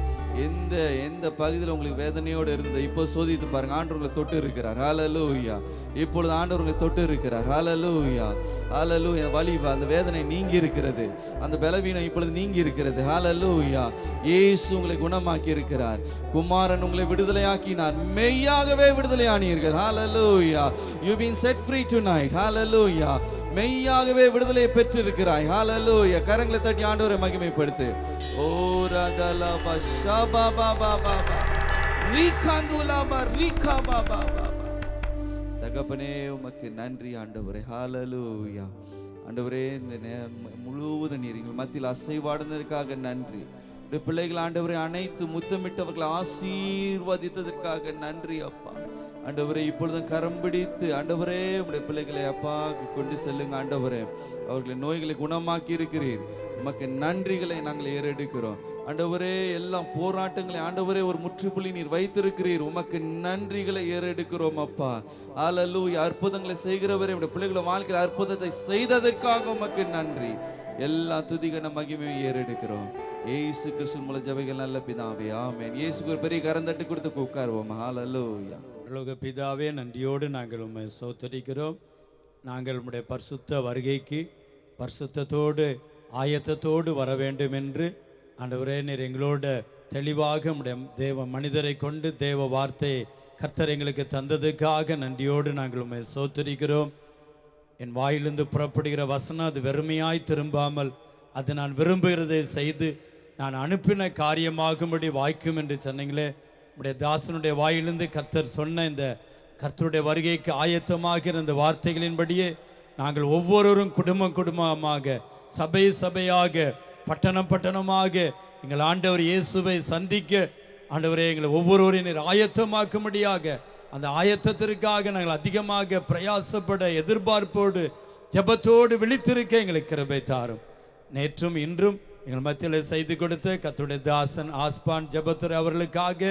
எந்த பகுதியில் உங்களுக்கு வேதனையோடு இருந்த இப்போ சோதித்து பாருங்க. ஆண்டவர் உங்களை தொட்டு இருக்கிறார். ஹalleluya. இப்பொழுது ஆண்டவர் உங்களை தொட்டு இருக்கிறார். ஹalleluya ஹalleluya. வலி, அந்த வேதனை நீங்கி இருக்கிறது, அந்த பலவீனம் இப்பொழுது நீங்கி இருக்கிறது. ஹalleluya. இயேசு உங்களை குணமாக்கி இருக்கிறார். குமாரன் உங்களை விடுதலையாக்கினார். மெய்யாகவே விடுதலையானீர்கள். ஹalleluya. You've been set free tonight. ஹalleluya. மெய்யாகவே விடுதலை பெற்றிருக்கிறாய். ஹalleluya. கரங்களை தட்டி ஆண்டவரை மகிமைப்படுத்து. ஓ ரகலா பஷபா பாபா பாபா ரிகாந்துலா பா ரிகா பாபா பாபா. தகப்பனே உமக்கு நன்றி ஆண்டவரே. ஹalleluya. ஆண்டவரே இந்த முழுவதும் நீர் எங்கள் மத்தியில் அசைவாடுனதற்காக நன்றி. உடைய பிள்ளைகள் ஆண்டவரை அனைத்து முத்தமிட்டவர்களை ஆசீர்வதித்ததற்காக நன்றி அப்பா. ஆண்டவரே இப்பொழுதும் கரம் பிடித்து ஆண்டவரே உடைய பிள்ளைகளை அப்பா கொண்டு செல்லுங்க. ஆண்டவரே அவர்களை நோய்களை குணமாக்கி இருக்கிறீர். உமக்கு நன்றிகளை நாங்கள் ஏறெடுக்கிறோம். ஆண்டவரே எல்லாம் போராட்டங்களை ஆண்டவரே ஒரு முற்றுப்புள்ளி நீர் வைத்திருக்கிறீர். உமக்கு நன்றிகளை ஏறெடுக்கிறோம் அப்பா. ஹalleluya. அற்புதங்களை செய்கிறவரே உடைய பிள்ளைகளை வாழ்க்கையில் அற்புதத்தை செய்ததற்காக உமக்கு நன்றி. எல்லா துதிகன மகிமையும் ஏறெடுக்கிறோம். இயேசு கிறிஸ்து மூலம் ஜெபங்கள் நல்ல பிதாவே, ஆமென். இயேசுக்கு ஒரு பெரிய கரந்தட்டு கொடுத்து உட்காருவோம். ஹalleluya. பரலோக பிதாவே, நன்றியோடு நாங்கள் உம்மை ஸ்தோத்திரிக்கிறோம். நாங்கள் உம்முடைய பரிசுத்த வருகைக்கு பரிசுத்தத்தோடு ஆயத்தத்தோடு வர வேண்டும் என்று ஆண்டவரே நீர் எங்களோட தெளிவாக உம்முடைய தேவ மனிதரை கொண்டு தேவ வார்த்தையை கர்த்தர் எங்களுக்கு தந்ததுக்காக நன்றியோடு நாங்கள் உம்மை ஸ்தோத்திரிக்கிறோம். என் வாயிலிருந்து புறப்படுகிற வசனம் அது வெறுமையாய் திரும்பாமல் அது நான் விரும்புகிறதை செய்து நான் அனுப்பின காரியமாகும்படி வாய்க்கும் என்று சொன்னீங்களே. உடைய தாசனுடைய வாயிலிருந்து கர்த்தர் சொன்ன இந்த கர்த்தருடைய வருகைக்கு ஆயத்தமாகிற இந்த வார்த்தைகளின்படியே நாங்கள் ஒவ்வொருவரும் குடும்பமாக, சபை சபையாக, பட்டணம் பட்டணமாக எங்கள் ஆண்டவர் இயேசுவை சந்திக்க ஆண்டவரே எங்களை ஒவ்வொருவரையும் ஆயத்தமாக்கும்படியாக அந்த ஆயத்தத்திற்காக நாங்கள் அதிகமாக பிரயாசப்பட எதிர்பார்ப்போடு ஜெபத்தோடு விழித்திருக்க எங்களுக்கு கிருபை தாரும். நேற்றும் இன்றும் எங்கள் மத்தியில் செய்து கொடுத்த கர்த்தருடைய தாசன் ஆஸ்பான் ஜெபத்துரை அவர்களுக்காக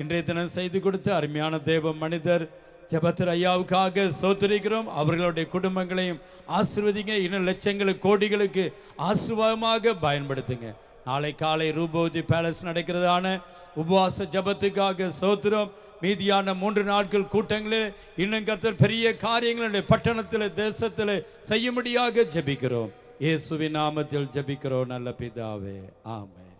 இன்றைய தினம் செய்து கொடுத்த அருமையான தேவ மனிதர் ஜெபத்துரை ஐயாவுக்காக ஸ்தோத்திரிக்கிறோம். அவர்களுடைய குடும்பங்களையும் ஆசீர்வதிங்க. இன்னும் லட்சங்களுக்கு கோடிகளுக்கு ஆசீர்வாதமாக பயன்படுத்துங்க. நாளை காலை ரூபவதி பேலஸ் நடக்கிறதான உபவாச ஜெபத்துக்காக ஸ்தோத்திரம். மீதியான 3 நாட்கள் கூட்டங்களே இன்னும் கர்த்தர் பெரிய காரியங்களுடைய பட்டணத்தில் தேசத்தில் செய்யும்படியாக ஜெபிக்கிறோம். இயேசுவின் நாமத்தில் ஜெபிக்கிறோம் நல்ல பிதாவே, ஆமென்.